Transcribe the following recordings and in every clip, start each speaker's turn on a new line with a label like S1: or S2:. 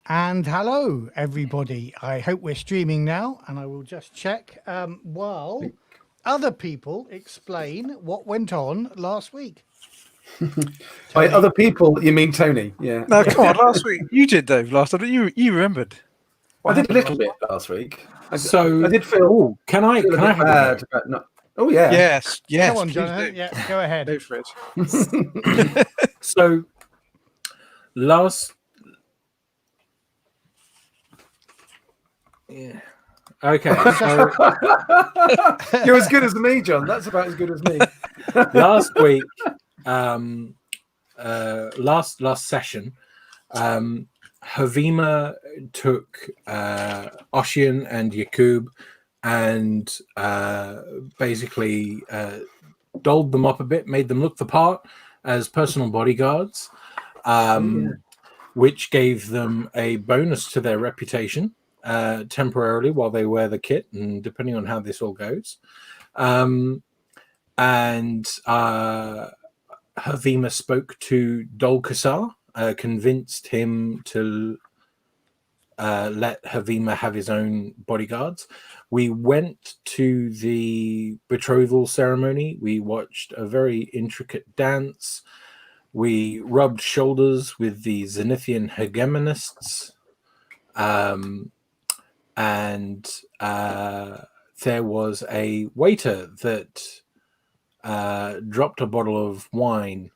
S1: And hello, everybody. I hope we're streaming now, and I will just check while other people explain what went on last week.
S2: By other people, you mean Tony? Yeah.
S3: No, come on. Last week you did, Dave. Last time you remembered.
S2: I did a little bit last week. I did feel.
S4: Oh, can I have
S2: bad about not? Oh yeah.
S3: Yes.
S1: Come on,
S3: please
S1: Jonathan.
S3: do.
S1: Yeah, go ahead.
S3: Go for it.
S4: So last. Yeah. Okay. So
S2: You're as good as me, John. That's about as good as me.
S4: last week, last session, Havima took Oshian and Yaquob and basically dolled them up a bit, made them look the part as personal bodyguards, which gave them a bonus to their reputation temporarily while they wear the kit, and depending on how this all goes. And Havima spoke to Quassar, convinced him to let Havima have his own bodyguards. We went to the betrothal ceremony. We watched a very intricate dance. We rubbed shoulders with the Zenithian hegemonists. And there was a waiter that dropped a bottle of wine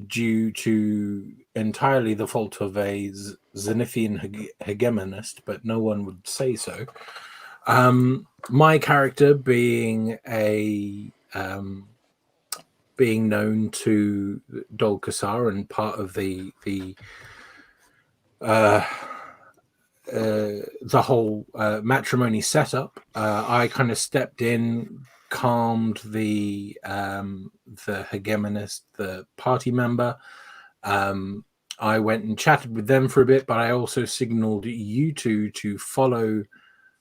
S4: due to entirely the fault of a Zenithian hegemonist, but no one would say so. My character being known to Quassar and part of the whole matrimony setup, I kind of stepped in, calmed the hegemonist, the party member. I went and chatted with them for a bit, but I also signaled you two to follow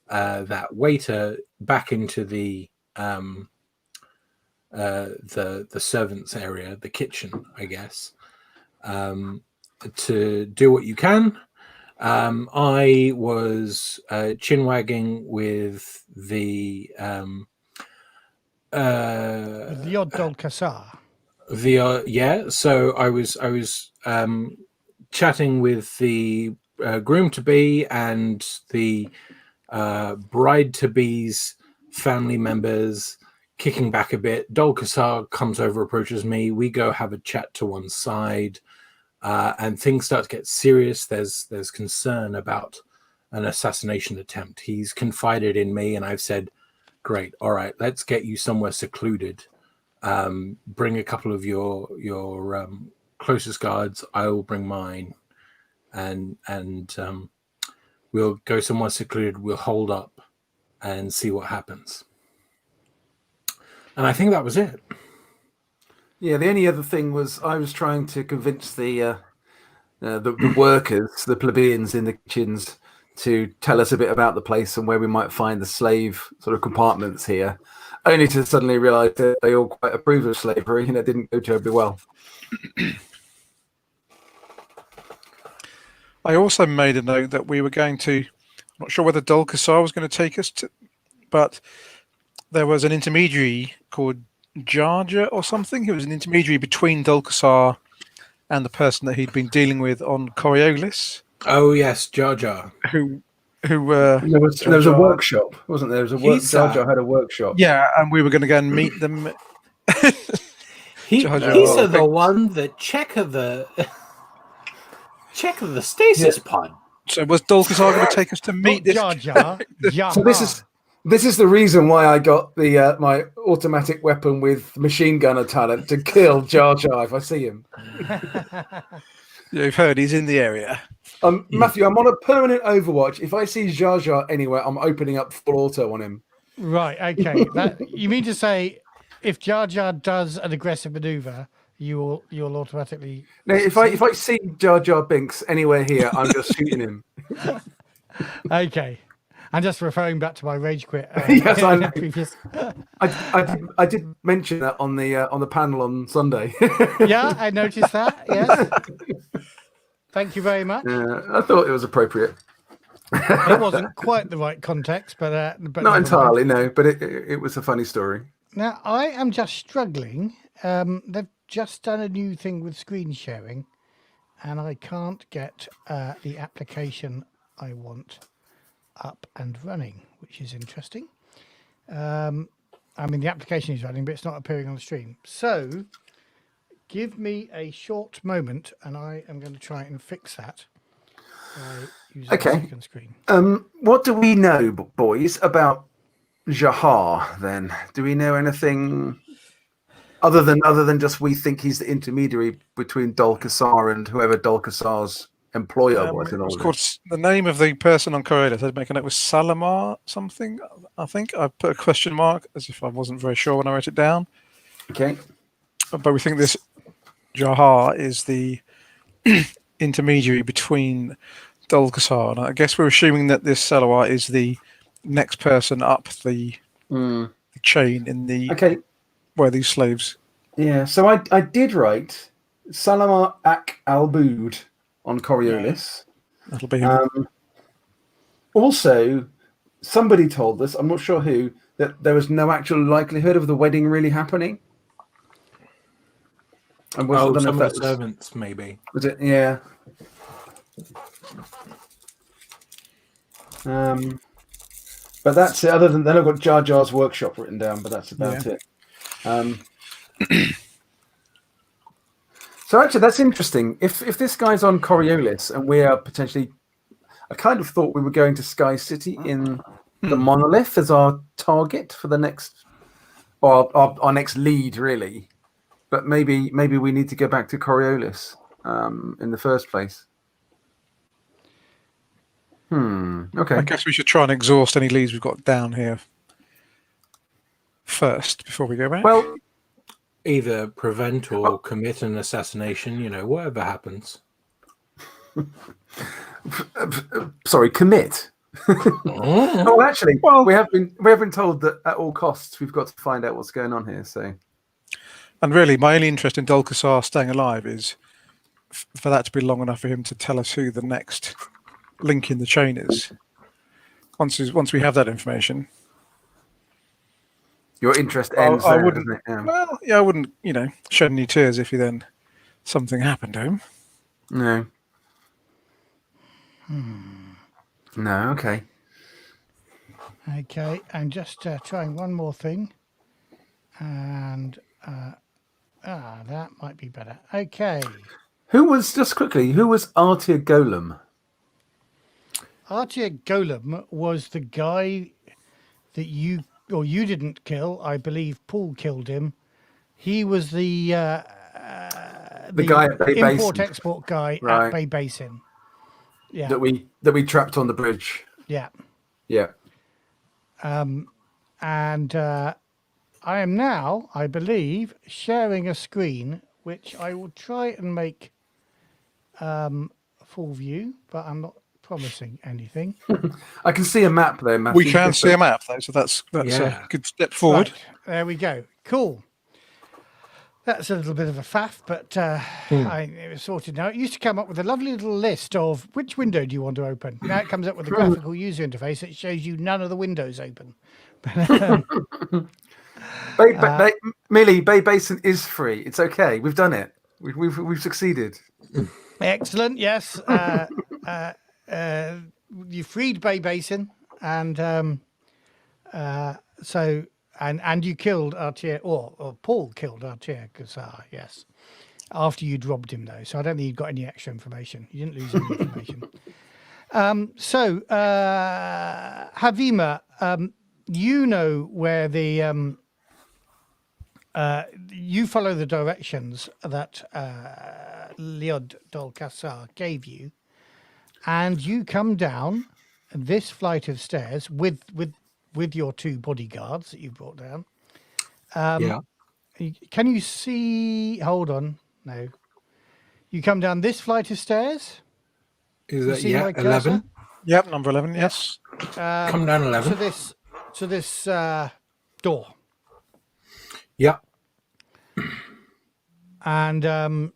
S4: that waiter back into the servants area, the kitchen, I guess, to do what you can. I was chin-wagging with the
S1: odd Quassar.
S4: So I was chatting with the groom-to-be and the bride-to-be's family members, kicking back a bit. Quassar comes over, approaches me. We go have a chat to one side. And things start to get serious. There's concern about an assassination attempt. He's confided in me, and I've said, "Great, all right, let's get you somewhere secluded. Bring a couple of your closest guards. I will bring mine, and we'll go somewhere secluded. We'll hold up and see what happens." And I think that was it.
S2: Yeah, the only other thing was I was trying to convince the workers, the plebeians in the kitchens, to tell us a bit about the place and where we might find the slave sort of compartments here, only to suddenly realise that they all quite approve of slavery and it didn't go terribly well.
S3: I also made a note that we were going to, I'm not sure whether Quassar was going to take us to, but there was an intermediary called Jarja or something. He was an intermediary between Quassar and the person that he'd been dealing with on Coriolis.
S4: Oh yes, Jarja.
S3: Who
S2: there was a workshop, wasn't there? Jarja had a workshop.
S3: Yeah, and we were going to go and meet them.
S4: He's the one that checker the stasis pod.
S3: So was Quassar going to take us to meet this?
S1: Jarja.
S2: So this is the reason why I got the my automatic weapon with machine gunner talent to kill Jarja if I see him.
S3: You've heard he's in the area.
S2: Matthew, I'm on a permanent overwatch. If I see Jarja anywhere, I'm opening up full auto on him.
S1: Right, okay. You mean to say if Jarja does an aggressive maneuver, you'll automatically...
S2: No, if I see Jarja Binks anywhere here, I'm just shooting him.
S1: Okay. I'm just referring back to my rage quit.
S2: Yes, I know. I did mention that on the panel on Sunday.
S1: Yeah, I noticed that. Yes. Thank you very much.
S2: I thought it was appropriate.
S1: It wasn't quite the right context, but
S2: Not
S1: never mind.
S2: entirely, no, but it was a funny story.
S1: Now I am just struggling. They've just done a new thing with screen sharing, and I can't get the application I want up and running, which is interesting. I mean, the application is running, but it's not appearing on the stream. So give me a short moment, and I am going to try and fix that by using the second screen.
S2: What do we know, boys, about Jarja? Then, do we know anything other than just we think he's the intermediary between Quassar and whoever Quassar's employer was?
S3: Of course, the name of the person on Coriolis, I'd make a note, was Salamar something. I think I put a question mark as if I wasn't very sure when I wrote it down.
S2: Okay,
S3: but we think this Jarja is the intermediary between Quassar, and I guess we're assuming that this Salamar is the next person up the chain in the where these slaves.
S2: Yeah, so I did write Salamar Ak Al-Bud on Coriolis.
S3: That'll be him.
S2: Also, somebody told us, I'm not sure who, that there was no actual likelihood of the wedding really happening.
S4: Some of the servants, maybe.
S2: Was it? Yeah. But that's it. Other than then, I've got Jarja's workshop written down, but that's about it. So actually, that's interesting. If this guy's on Coriolis and we are potentially, I kind of thought we were going to Sky City in the monolith as our target for the next, or our next lead, really. But maybe we need to go back to Coriolis in the first place. Okay.
S3: I guess we should try and exhaust any leads we've got down here first before we go back.
S2: Well,
S4: either prevent or commit an assassination, whatever happens.
S2: Sorry, commit. Oh, actually, we have been told that at all costs we've got to find out what's going on here. So,
S3: and really, my only interest in Quassar staying alive is for that to be long enough for him to tell us who the next link in the chain is. Once we have that information,
S2: your interest ends.
S3: I wouldn't. Well, yeah, I wouldn't. Shed any tears if something happened to him.
S2: No. No. Okay.
S1: Okay, I'm just trying one more thing, and that might be better. Okay.
S2: Who was Artir Golem?
S1: Artir Golem was the guy that you didn't kill. I believe Paul killed him. He was the guy at Bay import-export guy at Bay Basin. Yeah.
S2: That we trapped on the bridge.
S1: Yeah.
S2: Yeah.
S1: And I am now, I believe, sharing a screen, which I will try and make full view, but I'm not promising anything.
S2: I can see a map there, Matthew.
S3: We can see a map though, so that's a good step forward.
S1: Right, there we go. Cool. That's a little bit of a faff, but it was sorted now. It used to come up with a lovely little list of which window do you want to open. Now it comes up with a graphical user interface that shows you none of the windows open.
S2: Bay Basin is free. It's okay. We've done it. We've succeeded.
S1: Excellent. Yes. You freed Bay Basin, and and you killed Artir, or Paul killed Artir Quassar, yes, after you'd robbed him though. So I don't think you got any extra information. You didn't lose any information. Havima, you know where the you follow the directions that Liod Quassar gave you. And you come down this flight of stairs with your two bodyguards that you brought down. Can you see? Hold on. No. You come down this flight of stairs.
S4: Is that 11?
S3: Yep, number 11. Yes.
S4: Come down 11.
S1: To this door.
S4: Yeah.
S1: And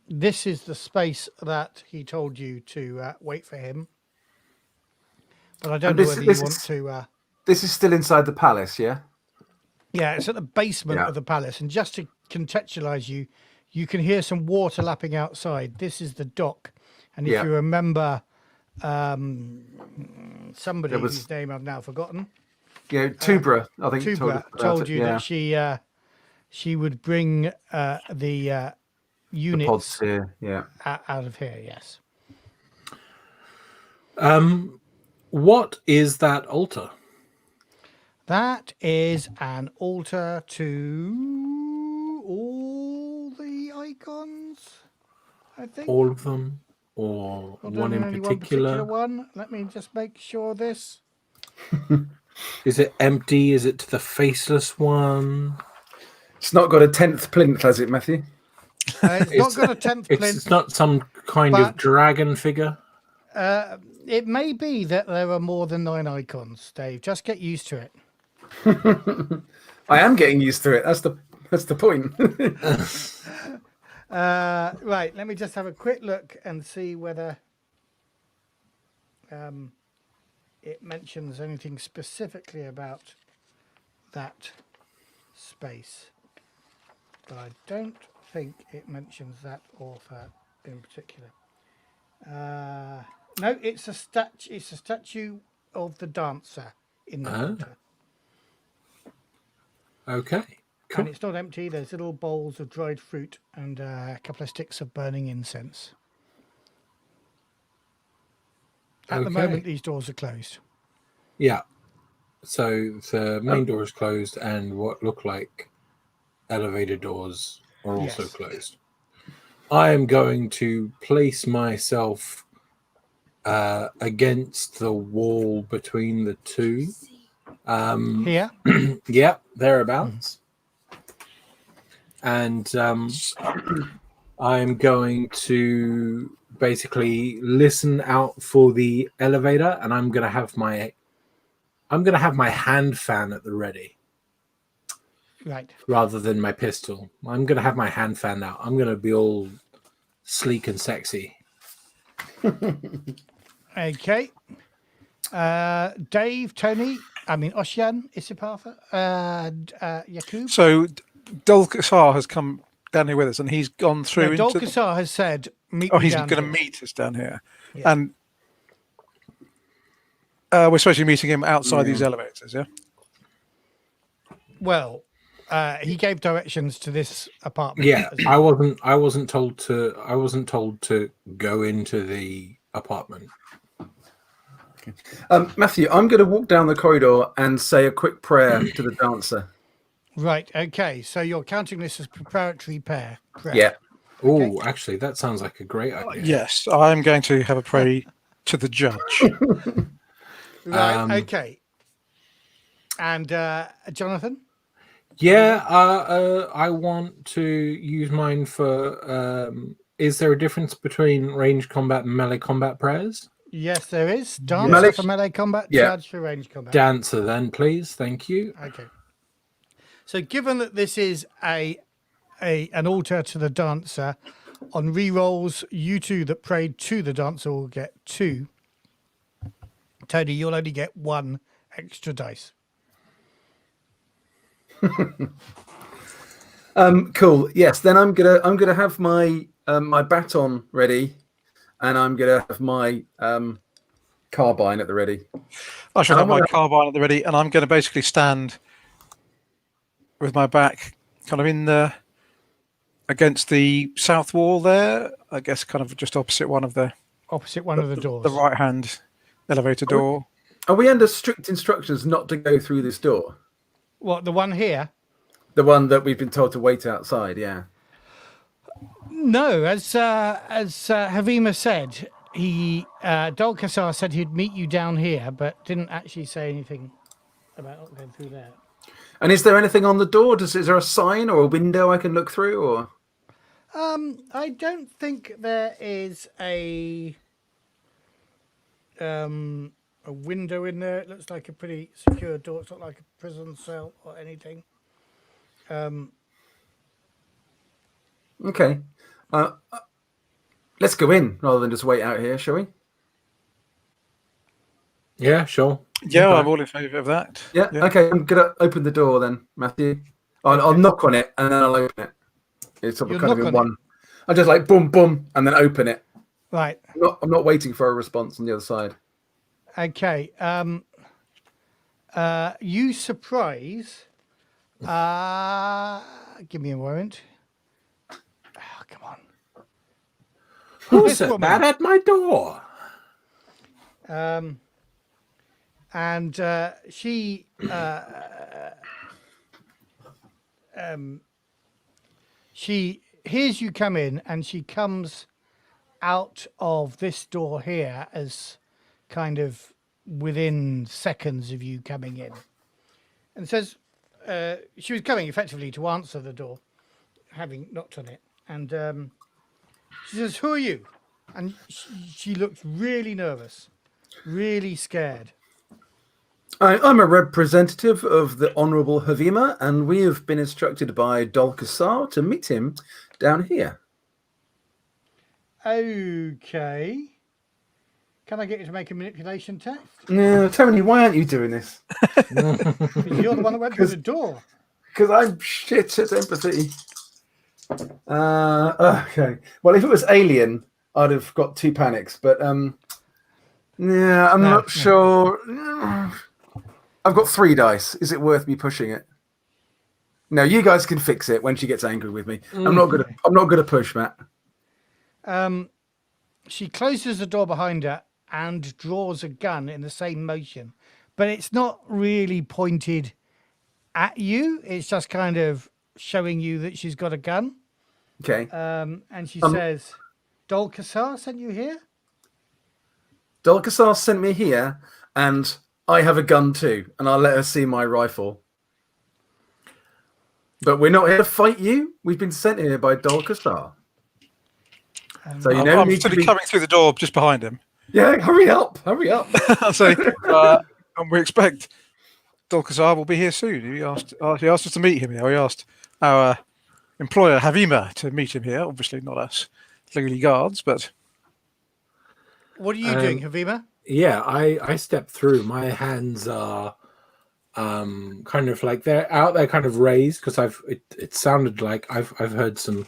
S1: this is the space that he told you to wait for him. But I don't
S2: And
S1: know
S2: this-
S1: whether
S2: this
S1: you want
S2: is-
S1: to.
S2: This is still inside the palace, yeah?
S1: Yeah, it's at the basement
S2: Yeah.
S1: of the palace, and just to contextualize you, you can hear some water lapping outside. This is the dock, and if
S2: Yeah.
S1: you remember, somebody
S2: There was-
S1: whose name I've now forgotten,
S2: Tubra, I think,
S1: Tubra,
S2: about
S1: told
S2: it,
S1: you
S2: yeah.
S1: that she would bring the
S2: The
S1: units
S2: pods here, yeah.
S1: out of here. Yes.
S4: What is that altar?
S1: That is an altar to all the icons, I think.
S4: All of them, or
S1: Or
S4: one in
S1: only
S4: particular?
S1: one. Let me just make sure this.
S4: Is it empty? Is it to the faceless one?
S2: It's not got a 10th plinth, has it, Matthew?
S1: It's not got a 10th
S4: It's
S1: plinth.
S4: not some kind of
S1: but-
S4: dragon figure.
S1: It may be that there are more than 9 icons, Dave. Just get used to it.
S2: I am getting used to it. That's the point.
S1: Right, let me just have a quick look and see whether it mentions anything specifically about that space. But I don't think it mentions that author in particular. No, it's a statue. It's a statue of the dancer in the altar.
S4: Okay. Cool.
S1: And it's not empty. There's little bowls of dried fruit and a couple of sticks of burning incense. At the
S4: Okay.
S1: moment, these doors are closed.
S4: Yeah. So the main door is closed, and what look like elevator doors are also
S1: Yes.
S4: closed. I am going to place myself against the wall between the two.
S1: Here,
S4: Yeah, thereabouts. And I'm going to basically listen out for the elevator, and I'm gonna have my hand fan at the ready
S1: right.
S4: rather than my pistol. I'm gonna have my hand fan out. I'm gonna be all sleek and sexy.
S1: Okay. Dave, Tony, Oshian, Isipatha, and Yaquob.
S3: So Dulcasar has come down here with us, and he's gone through
S1: No,
S3: into.
S1: Dulcasar has said, meet
S3: Oh,
S1: me
S3: he's
S1: down
S3: going to
S1: here.
S3: meet us down here,
S1: Yeah.
S3: and we're supposed to be meeting him outside these elevators. Yeah.
S1: Well, he gave directions to this apartment.
S4: Yeah,
S1: as well.
S4: I wasn't told to go into the apartment.
S2: Matthew, I'm going to walk down the corridor and say a quick prayer to the dancer.
S1: Right, okay. So you're counting this as preparatory prayer. Correct?
S2: Yeah.
S4: Oh, actually, that sounds like a great idea.
S3: Yes, I'm going to have a pray to the judge.
S1: Right, okay. And Jonathan?
S4: Yeah, I want to use mine for. Is there a difference between range combat and melee combat prayers?
S1: Yes, there is. Dancer
S2: Melee-
S1: for melee combat,
S2: Yeah.
S1: judge for range combat.
S4: Dancer, then, please. Thank you.
S1: Okay. So given that this is an altar to the dancer, on re-rolls, you two that prayed to the dancer will get 2. Tony, you'll only get 1 extra dice.
S2: Cool. Yes. Then I'm gonna have my my baton ready, and I'm gonna have my carbine at the ready.
S3: I should
S2: And
S3: have
S2: I'm
S3: my
S2: gonna-
S3: carbine at the ready, and I'm going to basically stand with my back kind of in the against the south wall there. I guess kind of just opposite one of the
S1: doors.
S3: the right hand elevator door.
S2: Are we under strict instructions not to go through this door?
S1: What, the one here?
S2: The one that we've been told to wait outside. Yeah.
S1: No, as Havima said, Dulcasar said he'd meet you down here, but didn't actually say anything about not going through there.
S2: And is there anything on the door? Is there a sign or a window I can look through? Or
S1: I don't think there is a window in there. It looks like a pretty secure door. It's not like a prison cell or anything.
S2: okay, let's go in rather than just wait out here, shall we?
S4: Yeah, sure.
S3: Yeah,
S4: Okay.
S3: I'm all in favour of that.
S2: Yeah. Okay. I'm gonna open the door then, Matthew. I'll knock on it and then I'll open it. It's sort of
S1: You'll
S2: kind of
S1: knock
S2: in
S1: on
S2: one. I'll just like boom, boom, and then open it.
S1: Right.
S2: I'm not waiting for a response on the other side.
S1: Okay. You surprise. Give me a moment. Oh, come on.
S4: Who's
S1: This woman.
S4: that at my door?
S1: And she she hears you come in, and she comes out of this door here as kind of within seconds of you coming in, and says she was coming effectively to answer the door, having knocked on it, and she says, "Who are you?" And she looks really nervous, really scared.
S2: I'm a representative of the Honourable Havima, and we have been instructed by Quassar to meet him down here.
S1: Okay. Can I get you to make a manipulation test?
S2: No, Tony, why aren't you doing this?
S1: Because you're the one that went through the door.
S2: Because I'm shit at empathy. Okay. Well, if it was Alien, I'd have got 2 panics, but yeah, I'm not sure. I've got 3 dice. Is it worth me pushing it? No, you guys can fix it when she gets angry with me. I'm not gonna push, Matt.
S1: She closes the door behind her and draws a gun in the same motion, but it's not really pointed at you. It's just kind of showing you that she's got a gun.
S2: Okay.
S1: And she says, Quassar sent you here?
S2: Quassar sent me here, and I have a gun too, and I'll let her see my rifle. But we're not here to fight you. We've been sent here by Quassar. So you know,
S3: I'm sort of coming through the door just behind him.
S2: Yeah, hurry up!
S3: So, and we expect Quassar will be here soon. He asked us to meet him here. We asked our employer Havima to meet him here. Obviously, not us legally guards, but
S1: What are you doing, Havima?
S4: Yeah, I step through. My hands are kind of like they're out there, kind of raised, because it sounded like I've heard some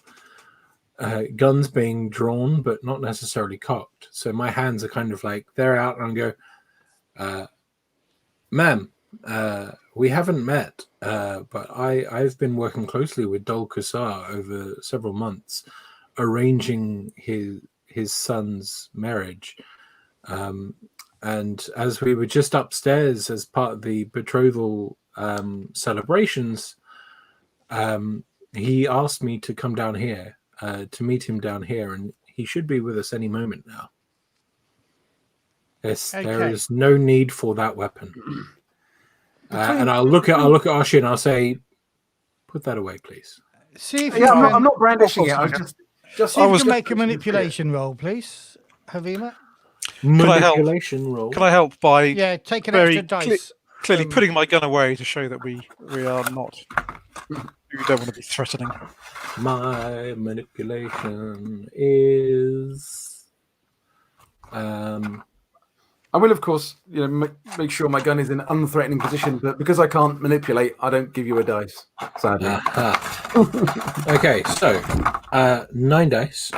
S4: guns being drawn, but not necessarily cocked. So my hands are kind of like they're out, and I go, "Ma'am, we haven't met, but I've been working closely with Quassar over several months, arranging his son's marriage. And as we were just upstairs as part of the betrothal celebrations, he asked me to come down here to meet him down here, and he should be with us any moment now. Yes, there is no need for that weapon." And I'll look at Oshian and I'll say, "Put that away, please."
S1: See if
S2: I'm not brandishing it. I was just
S1: see if you can make a manipulation roll, please, Havima.
S4: Manipulation roll.
S3: Can I help by
S1: take an extra dice?
S3: Clearly putting my gun away to show that we are not. We don't want to be threatening.
S4: My manipulation is.
S2: I will, of course, make sure my gun is in an unthreatening position, but because I can't manipulate, I don't give you a dice, sadly.
S4: Okay, so 9 dice.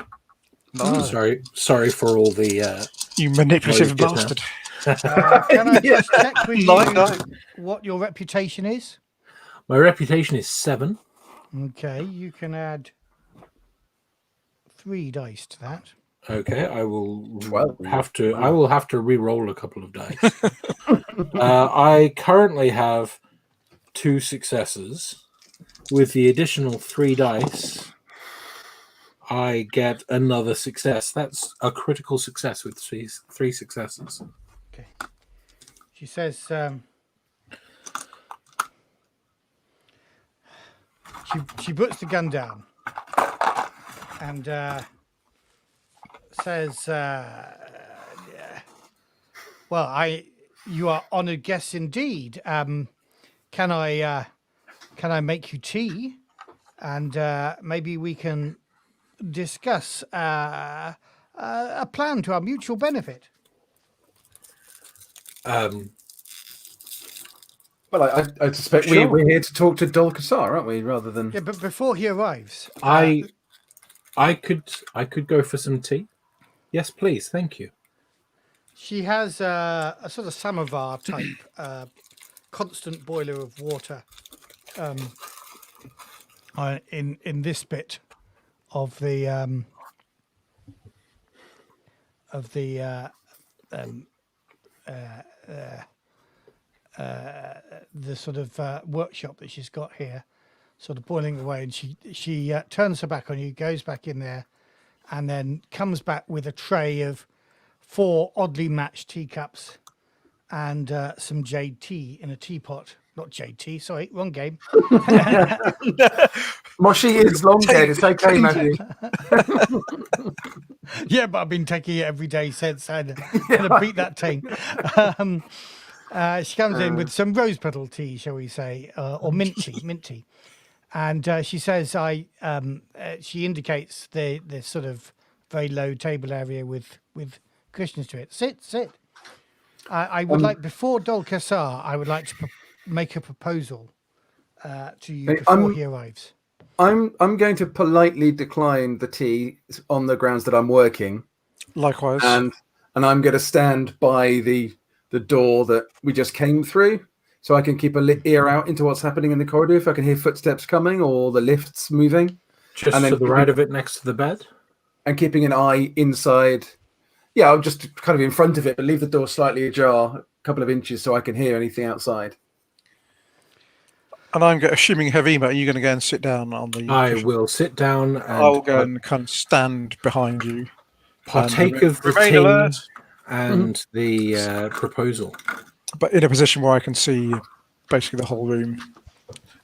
S4: Sorry for all the.
S3: You manipulative bastard.
S1: Can I just check with you what your reputation is?
S4: My reputation is 7.
S1: Okay, you can add 3 dice to that.
S4: Okay, I will have to re-roll a couple of dice. I currently have 2 successes. With the additional 3 dice, I get another success. That's a critical success with 3 successes.
S1: Okay. She says, she puts the gun down and says, "Well, you are honoured guests indeed. Can I make you tea, and maybe we can discuss a plan to our mutual benefit.
S2: Well, I suspect
S4: Sure.
S2: we're here to talk to Dol Quassar, aren't we? Rather than
S1: Yeah, but before he arrives,
S4: I could go for some tea. Yes, please. Thank you.
S1: she has a sort of samovar type constant boiler of water in this bit of the the sort of workshop that she's got here, sort of boiling away, and she turns her back on you, goes back in there, and then comes back with a tray of 4 oddly matched teacups and some jade tea in a teapot. Not jade tea, sorry, wrong game.
S2: Moshi is long dead. It's okay, Matthew.
S1: Yeah, but I've been taking it every day since, and gonna beat that team. She comes in with some rose petal tea, shall we say, or mint tea, and she says, she indicates the sort of very low table area with cushions to it. Sit. I would like, before Dol Quassar, I would like to make a proposal to you before he arrives.
S2: I'm going to politely decline the tea on the grounds that I'm working.
S3: Likewise.
S2: And I'm going to stand by the door that we just came through, so I can keep a ear out into what's happening in the corridor if I can hear footsteps coming or the lifts moving.
S4: Just
S2: and then
S4: to the right of it, next to the bed.
S2: And keeping an eye inside. Yeah, I'm just kind of in front of it, but leave the door slightly ajar, a couple of inches, so I can hear anything outside.
S3: And I'm assuming Havima, are you going to go and sit down on the...
S4: I will sit down and
S3: I'll go and kind of stand behind you.
S4: Partake of the
S3: remain
S4: tea
S3: alert.
S4: and the proposal.
S3: But in a position where I can see basically the whole room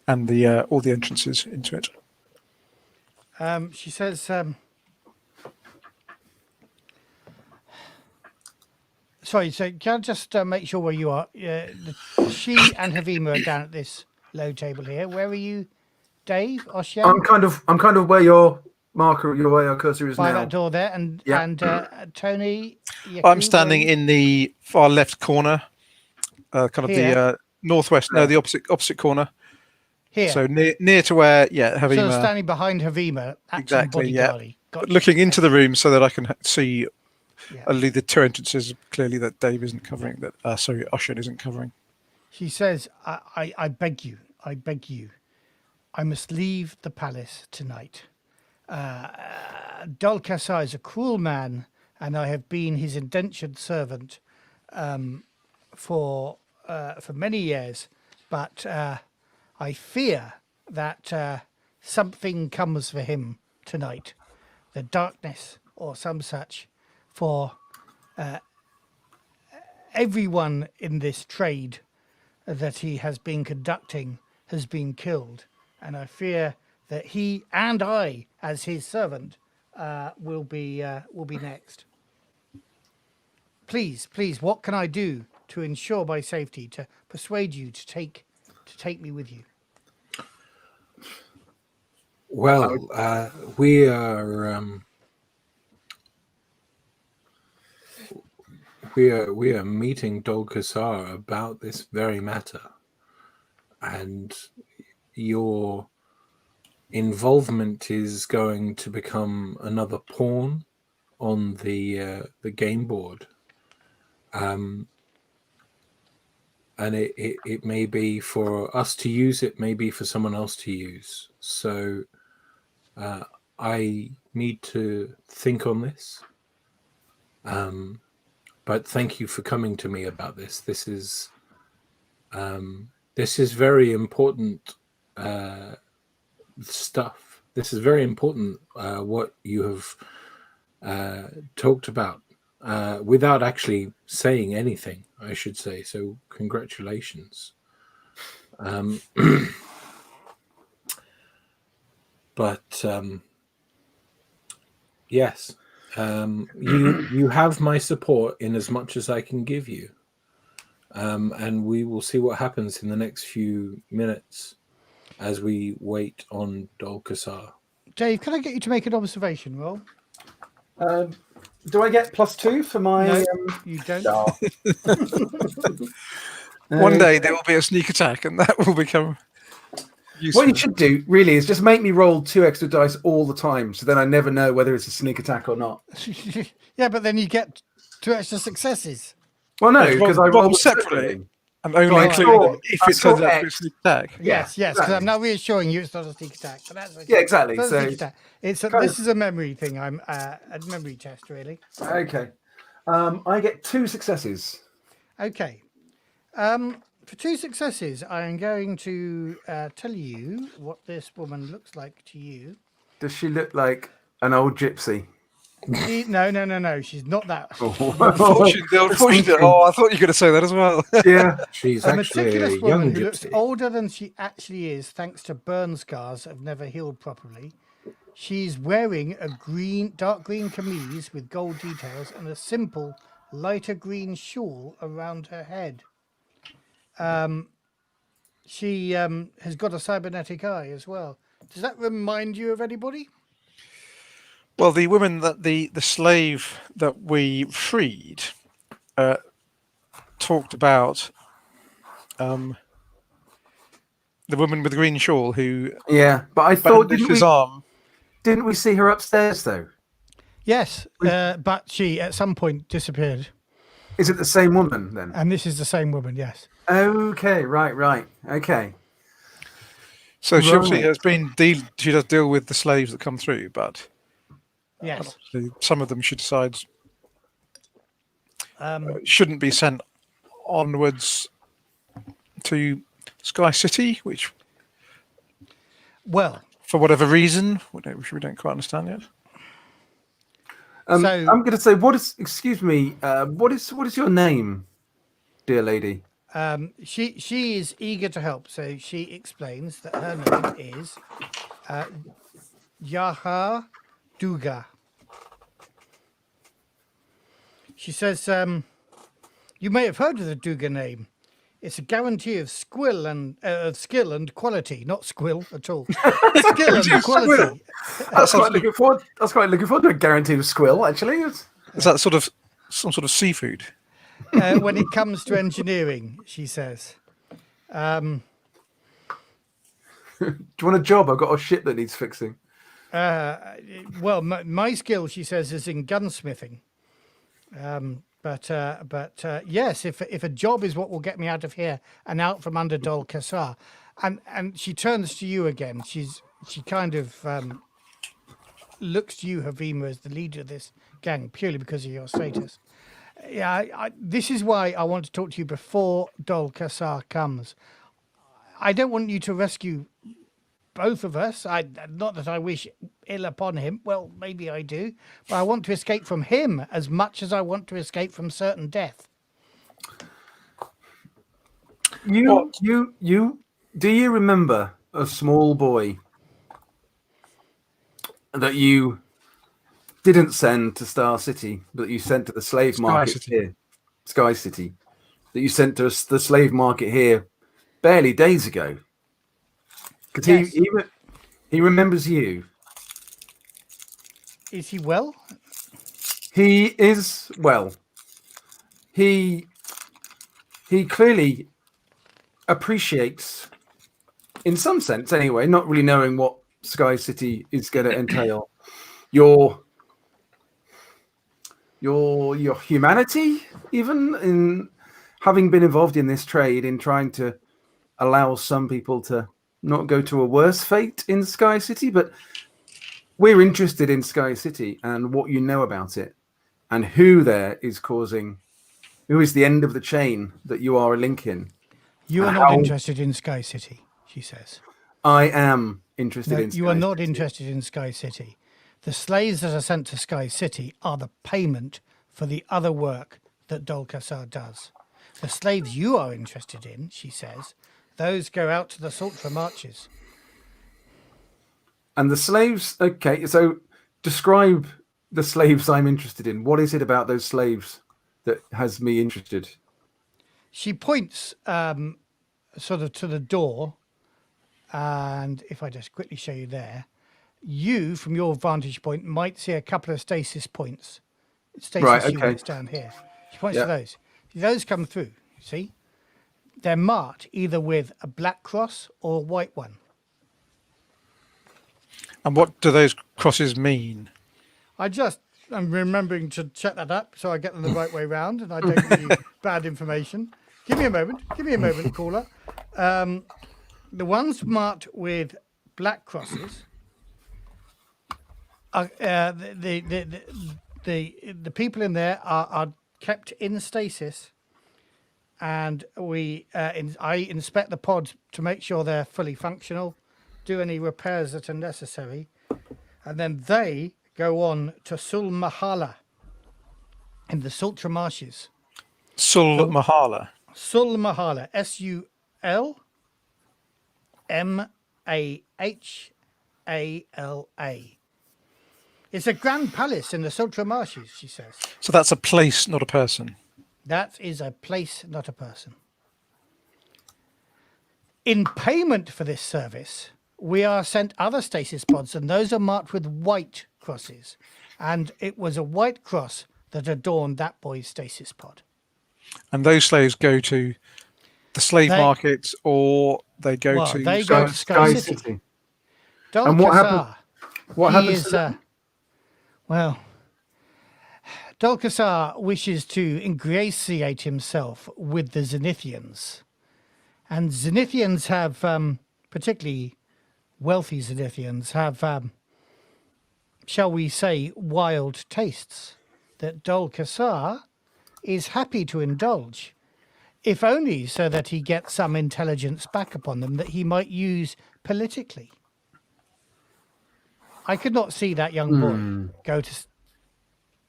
S3: and the all the entrances into it.
S1: She says, sorry, so can I just make sure where you are? She and Havima are down at this low table here. Where are you, Dave? Oshian?
S2: I'm kind of where your cursor is
S1: by
S2: now.
S1: that door there, and Tony.
S3: I'm standing in the far left corner, kind of
S1: Here.
S3: the northwest. No, the opposite corner.
S1: Here.
S3: So near to where, Havima.
S1: So standing behind Havima,
S3: Exactly,
S1: bodyguardy.
S3: But looking into the room so that I can see
S1: Yeah.
S3: only the 2 entrances clearly that Dave isn't covering. That Oshian isn't covering.
S1: She says, I beg you, I must leave the palace tonight. Dol Quassar is a cruel man, and I have been his indentured servant for many years. But I fear that something comes for him tonight, the darkness or some such, for everyone in this trade that he has been conducting has been killed, and I fear that he and I, as his servant, will be next. Please, what can I do to ensure my safety, to persuade you to take me with you?
S4: Well, we are meeting Dol Quassar about this very matter, and your involvement is going to become another pawn on the game board, and it may be for us to use, it may be for someone else to use. So I need to think on this. But thank you for coming to me about this. This is very important stuff. This is very important, what you have talked about, without actually saying anything, I should say. So congratulations. But yes. You have my support in as much as I can give you, and we will see what happens in the next few minutes as we wait on Dol Quassar.
S1: Dave, can I get you to make an observation roll?
S2: Do I get +2 for my?
S1: No, you don't.
S2: No.
S3: One day there will be a sneak attack, and that will become useful.
S2: What you should do really is just make me roll 2 extra dice all the time, so then I never know whether it's a sneak attack or not.
S1: Yeah, but then you get 2 extra successes.
S2: Well, no,
S3: Yes,
S2: because
S3: roll
S2: I roll
S3: them separately. And only
S2: So I
S3: include
S2: saw-
S3: if
S2: I
S3: it
S2: saw
S3: turns out to be a
S2: X.
S3: sneak attack.
S1: Yes, because
S2: exactly.
S1: I'm now reassuring you it's not a sneak attack. But that's okay.
S2: Yeah, exactly.
S1: It's not a
S2: So
S1: sneak attack. It's a,
S2: kind
S1: this
S2: of-
S1: is a memory thing. I'm a memory test, really.
S2: okay, I get 2 successes.
S1: Okay. For 2 successes, I am going to tell you what this woman looks like to you.
S2: Does she look like an old gypsy?
S1: No. She's not that.
S3: Unfortunately, oh, I thought you were going to say that as well.
S2: Yeah.
S4: She's
S1: A
S4: actually a
S1: meticulous
S4: young
S1: woman who looks
S4: gypsy.
S1: older than she actually is, thanks to burn scars that have never healed properly. She's wearing a dark green camise with gold details and a simple, lighter green shawl around her head. She has got a cybernetic eye as well. Does that remind you of anybody?
S3: Well, the woman that the slave that we freed talked about, the woman with the green shawl who
S2: Yeah, but I thought
S3: bandaged his arm.
S2: didn't we see her upstairs though?
S1: Yes, but she at some point disappeared.
S2: Is it the same woman then?
S1: And this is the same woman, yes.
S2: Okay, right. Okay.
S3: So she obviously
S2: Right.
S3: has been she does deal with the slaves that come through, but
S1: Yes.
S3: some of them she decides shouldn't be sent onwards to Sky City, which
S1: Well,
S3: for whatever reason, which we don't quite understand yet.
S2: I'm
S1: So-
S2: going to say, excuse me, what is your name, dear lady?
S1: she is eager to help, so she explains that her name is Jarja Dougha. She says, you may have heard of the Dougha name. It's a guarantee of skill and quality, not squill at all. Skill and quality.
S2: That's quite looking forward. That's quite looking forward to a guaranteed squill. Actually,
S3: Is that some sort of seafood?
S1: When it comes to engineering, she says.
S2: do you want a job? I've got a ship that needs fixing.
S1: Well, my skill, she says, is in gunsmithing. But yes, if a job is what will get me out of here and out from under Dol Quassar, and she turns to you again. She kind of looks to you, Havima, as the leader of this gang, purely because of your status. Yeah, this is why I want to talk to you before Dol Quassar comes. I don't want you to rescue both of us. Not that I wish ill upon him. Well, maybe I do. But I want to escape from him as much as I want to escape from certain death.
S2: Do you remember a small boy that you didn't send to Star City, but you sent to the slave market
S3: City.
S2: here, Sky City, that you sent to the slave market here barely days ago? Because
S1: Yes.
S2: he remembers you.
S1: Is he well?
S2: He is well. He clearly appreciates, in some sense anyway, not really knowing what Sky City is going to entail, your humanity, even in having been involved in this trade, in trying to allow some people to not go to a worse fate in Sky City. But we're interested in Sky City and what you know about it, and who there is causing, who is the end of the chain that you are a link in.
S1: You are
S2: And
S1: not
S2: how-
S1: interested in Sky City, she says.
S2: I am interested
S1: No,
S2: in Sky
S1: you are not
S2: City.
S1: interested in Sky City. The slaves that are sent to Sky City are the payment for the other work that Dol Quassar does. The slaves you are interested in, she says, those go out to the Sultra marches.
S2: And the slaves, okay, so describe the slaves I'm interested in. What is it about those slaves that has me interested?
S1: She points sort of to the door, and if I just quickly show you there, you, from your vantage point, might see a couple of stasis points stasis
S2: Right, okay.
S1: units down here. She points
S2: Yeah.
S1: to those. Those come through, see? They're marked either with a black cross or a white one.
S3: And what do those crosses mean?
S1: I'm remembering to check that up so I get them the right way round and I don't give you bad information. Give me a moment, caller. The ones marked with black crosses are, the people in there are kept in stasis, and I inspect the pods to make sure they're fully functional, do any repairs that are necessary, and then they go on to Sul Mahala in the Sultra Marshes.
S3: Sul Mahala.
S1: Sul Mahala, Sulmahalla. It's a grand palace in the Sultra Marshes, she says.
S3: So that's a place, not a person.
S1: That is a place, not a person. In payment for this service, we are sent other stasis pods, and those are marked with white crosses. And it was a white cross that adorned that boy's stasis pod.
S3: And those slaves go to the slave markets, or they go to
S1: they go to Sky City.
S2: And what happened? What happens to them?
S1: Dulcassar wishes to ingratiate himself with the Zenithians. And Zenithians have, particularly wealthy Zenithians, have, shall we say, wild tastes that Dulcassar is happy to indulge, if only so that he gets some intelligence back upon them that he might use politically. I could not see that young boy go to...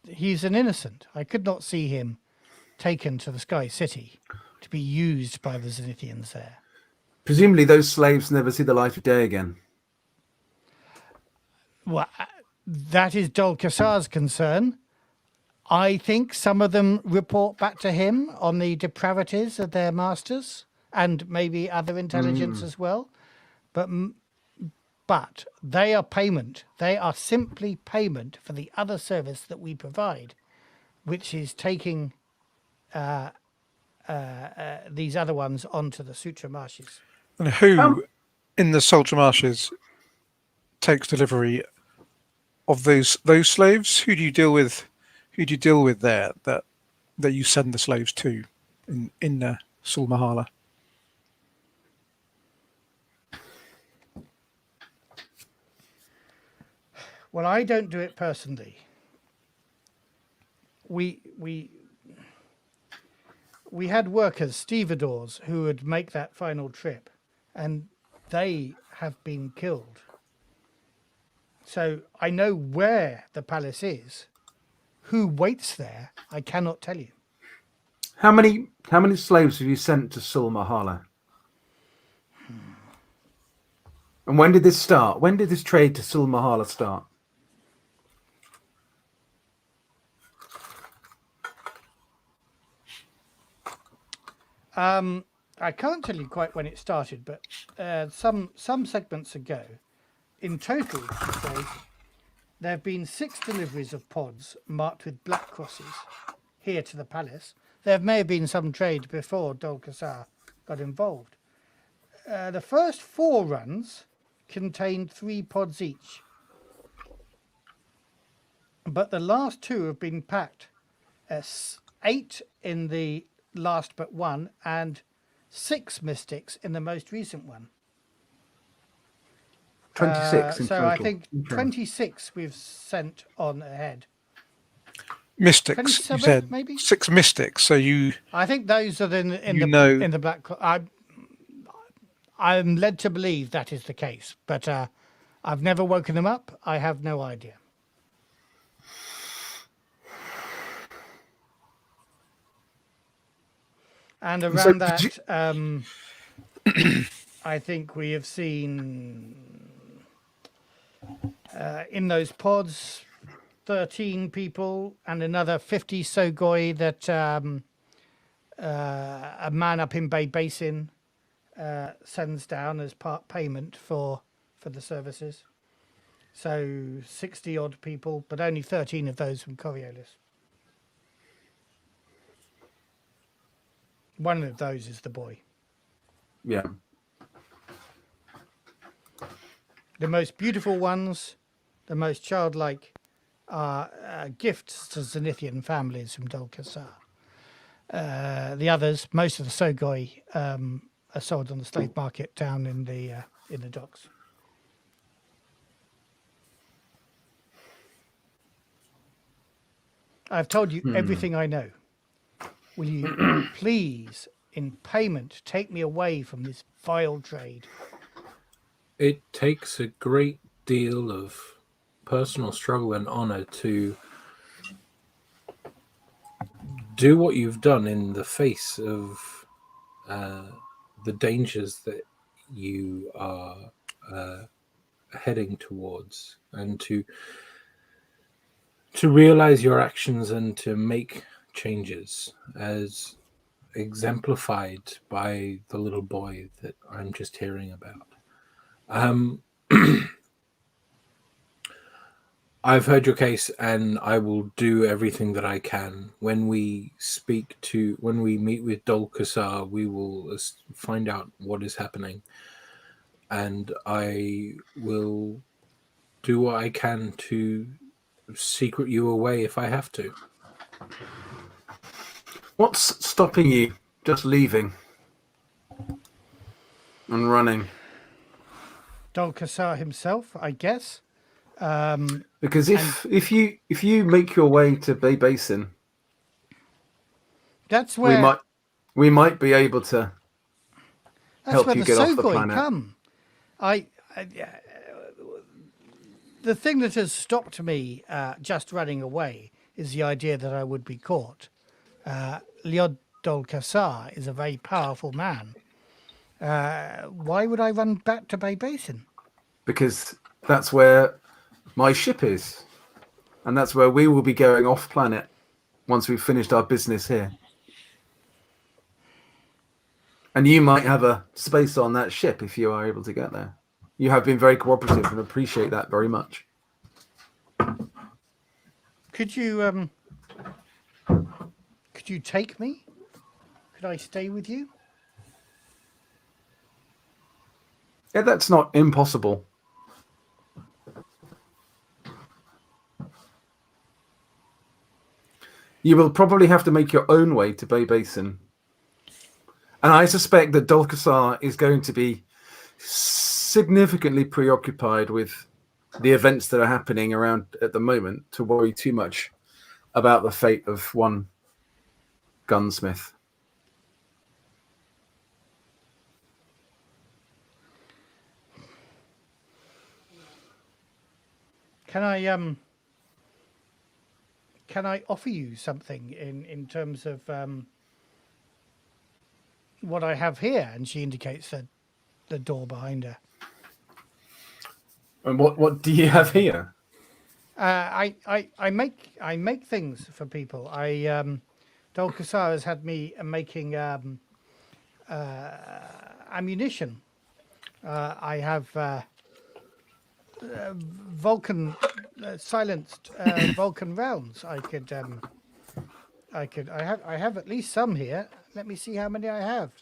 S1: He's an innocent. I could not see him taken to the Sky City to be used by the Zenithians there.
S2: Presumably those slaves never see the light of day again.
S1: Well, that is Dulcassar's concern. I think some of them report back to him on the depravities of their masters and maybe other intelligence as well. But they are payment. They are simply payment for the other service that we provide, which is taking these other ones onto the Sutra Marshes.
S3: And who in the Sultra Marshes takes delivery of those slaves? Who do you deal with? Who do you deal with there that you send the slaves to in Sul Mahala?
S1: Well, I don't do it personally. We had workers, stevedores, who would make that final trip, and they have been killed. So I know where the palace is. Who waits there, I cannot tell you.
S2: How many slaves have you sent to Sul Mahala? And when did this start? When did this trade to Sul Mahala start?
S1: I can't tell you quite when it started, but some segments ago, in total, she says, there have been 6 deliveries of pods marked with black crosses here to the palace. There may have been some trade before Dulcassar got involved. The first 4 runs contained 3 pods each, but the last 2 have been packed. 8 in the last but one, and 6 mystics in the most recent one.
S2: 26 in
S1: so
S2: total.
S1: I think 26 we've sent on ahead.
S3: Mystics, you said
S1: maybe
S3: 6 mystics. So
S1: I think those are in the black. I'm led to believe that is the case, but I've never woken them up. I have no idea. And around that, I think we have seen in those pods 13 people and another 50 Sogoi that a man up in Bay Basin sends down as part payment for the services. So 60 odd people, but only 13 of those from Coriolis. One of those is the boy.
S2: Yeah.
S1: The most beautiful ones, the most childlike, are gifts to Zenithian families from Dol Quassar. The others, most of the Sogoi, are sold on the slave market down in the docks. I've told you everything I know. Will you please, in payment, take me away from this vile trade?
S4: It takes a great deal of personal struggle and honor to do what you've done in the face of the dangers that you are heading towards, and to realize your actions and to make changes, as exemplified by the little boy that I'm just hearing about. I've heard your case, and I will do everything that I can. When we meet with Dol Quassar, we will find out what is happening, and I will do what I can to secret you away if I have to.
S2: What's stopping you just leaving and running?
S1: Dol Quassar himself, I guess.
S2: Because if you make your way to Bay Basin,
S1: that's where
S2: we might be able to help you
S1: the
S2: get off the
S1: Sogoi
S2: planet.
S1: come. The thing that has stopped me just running away is the idea that I would be caught. Liod Dol Quassar is a very powerful man. Why would I run back to Bay Basin?
S2: Because that's where my ship is, and that's where we will be going off planet once we've finished our business here. And you might have a space on that ship if you are able to get there. You have been very cooperative and appreciate that very much.
S1: Could you take me? Could I stay with you?
S2: Yeah, that's not impossible. You will probably have to make your own way to Bay Basin. And I suspect that Dol Quassar is going to be significantly preoccupied with the events that are happening around at the moment to worry too much about the fate of one gunsmith.
S1: Can I offer you something in terms of what I have here? And she indicates the door behind her.
S2: And what do you have here?
S1: I make things for people. Dol Quassar has had me making ammunition. I have silenced Vulcan rounds. I have at least some here. Let me see how many I have.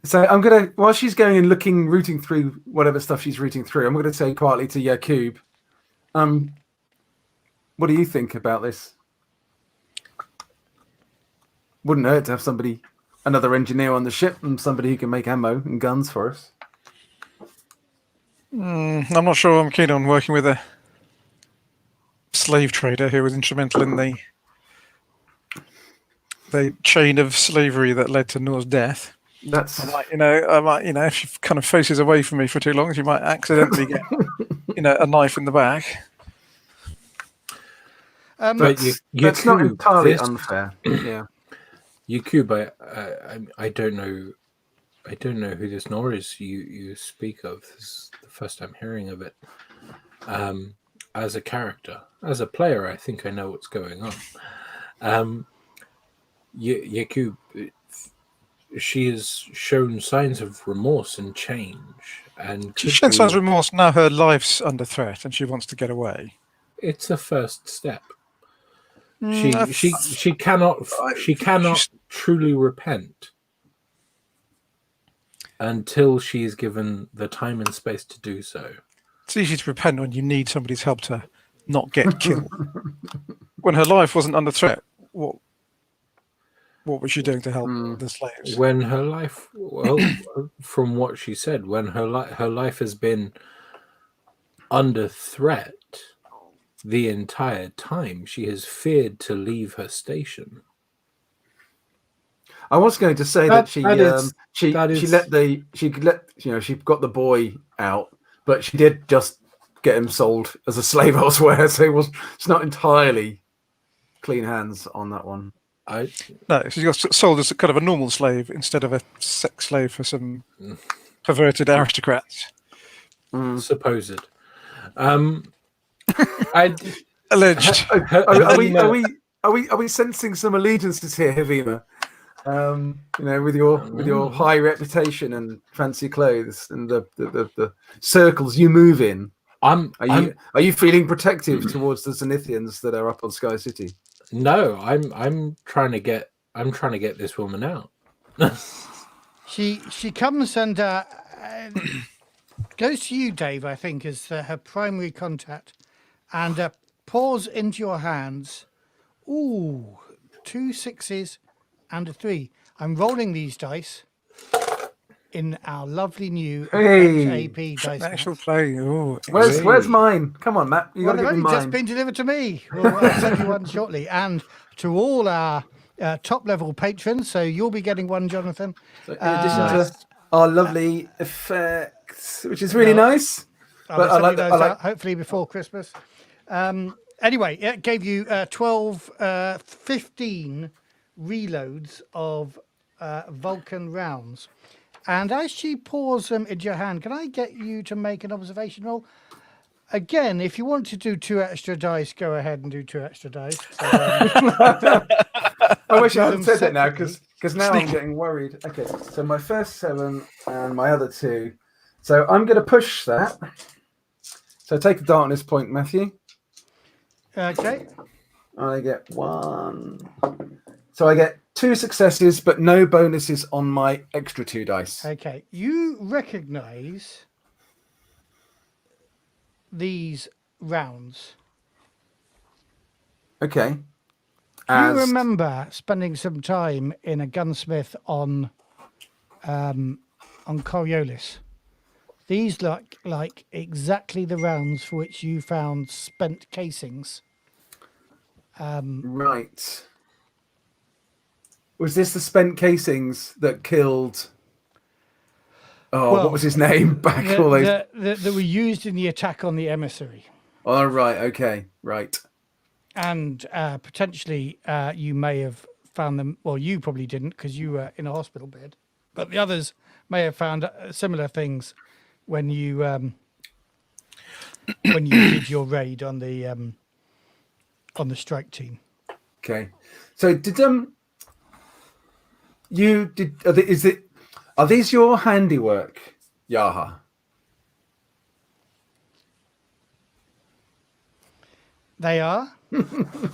S2: So I'm gonna, while she's going and rooting through whatever stuff she's rooting through, I'm gonna say quietly to Yaquob, what do you think about this? Wouldn't hurt to have another engineer on the ship, and somebody who can make ammo and guns for us.
S3: I'm not sure I'm keen on working with a slave trader who was instrumental in the chain of slavery that led to Noor's death. I might, if she kind of faces away from me for too long, she might accidentally get, a knife in the back.
S2: But that's not entirely unfair. Yeah.
S4: Yaquob, I don't know. I don't know who this Noor is you speak of. This is the first time hearing of it. As a character, as a player, I think I know what's going on. Yaquob, she has shown signs of remorse and change, and
S3: She's shown signs of remorse. Now her life's under threat, and she wants to get away.
S4: It's a first step. She cannot truly repent until she is given the time and space to do so.
S3: It's easy to repent when you need somebody's help to not get killed. When her life wasn't under threat, what was she doing to help the slaves?
S4: When her life, from what she said, when her life has been under threat the entire time, she has feared to leave her station.
S2: I was going to say that she got the boy out, but she did just get him sold as a slave elsewhere. So it's not entirely clean hands on that one.
S3: No, she got sold as a kind of a normal slave instead of a sex slave for some perverted aristocrats.
S4: Supposed.
S3: Alleged.
S2: Are we sensing some allegiances here, Havima? With your high reputation and fancy clothes and the circles you move in. Are you feeling protective towards the Zenithians that are up on Sky City?
S4: No, I'm trying to get this woman out.
S1: She comes and goes to you, Dave, I think, as her primary contact, and pours into your hands. Ooh, 2 6s and a 3. I'm rolling these dice in our lovely new AP dice.
S3: Actual play. Ooh,
S2: where's mine? Come on, Matt. You got to give me mine.
S1: Just been delivered to me. I'll send you one shortly, and to all our top level patrons. So you'll be getting one, Jonathan.
S2: So in addition to our lovely effects, which is really nice.
S1: But I like that. Hopefully before Christmas. Anyway, it gave you 15 reloads of Vulcan rounds. And as she pours them into your hand, can I get you to make an observation roll? Again, if you want to do 2 extra dice, go ahead and do 2 extra dice. So,
S2: I wish I hadn't said that now, because now I'm getting worried. Okay, so my first 7 and my other 2. So I'm going to push that. So take a darkness point, Matthew.
S1: Okay.
S2: I get 1. So I get 2 successes, but no bonuses on my extra 2 dice.
S1: Okay. You recognize these rounds.
S2: Okay.
S1: You remember spending some time in a gunsmith on Coriolis. These look like exactly the rounds for which you found spent casings.
S2: Right. Was this the spent casings that killed? What was his name?
S1: That were used in the attack on the Emissary.
S2: Oh, right. Okay. Right.
S1: And potentially you may have found them. Well, you probably didn't because you were in a hospital bed. But the others may have found similar things when you did your raid on the strike team.
S2: Okay. So are these your handiwork, Jarja?
S1: They are,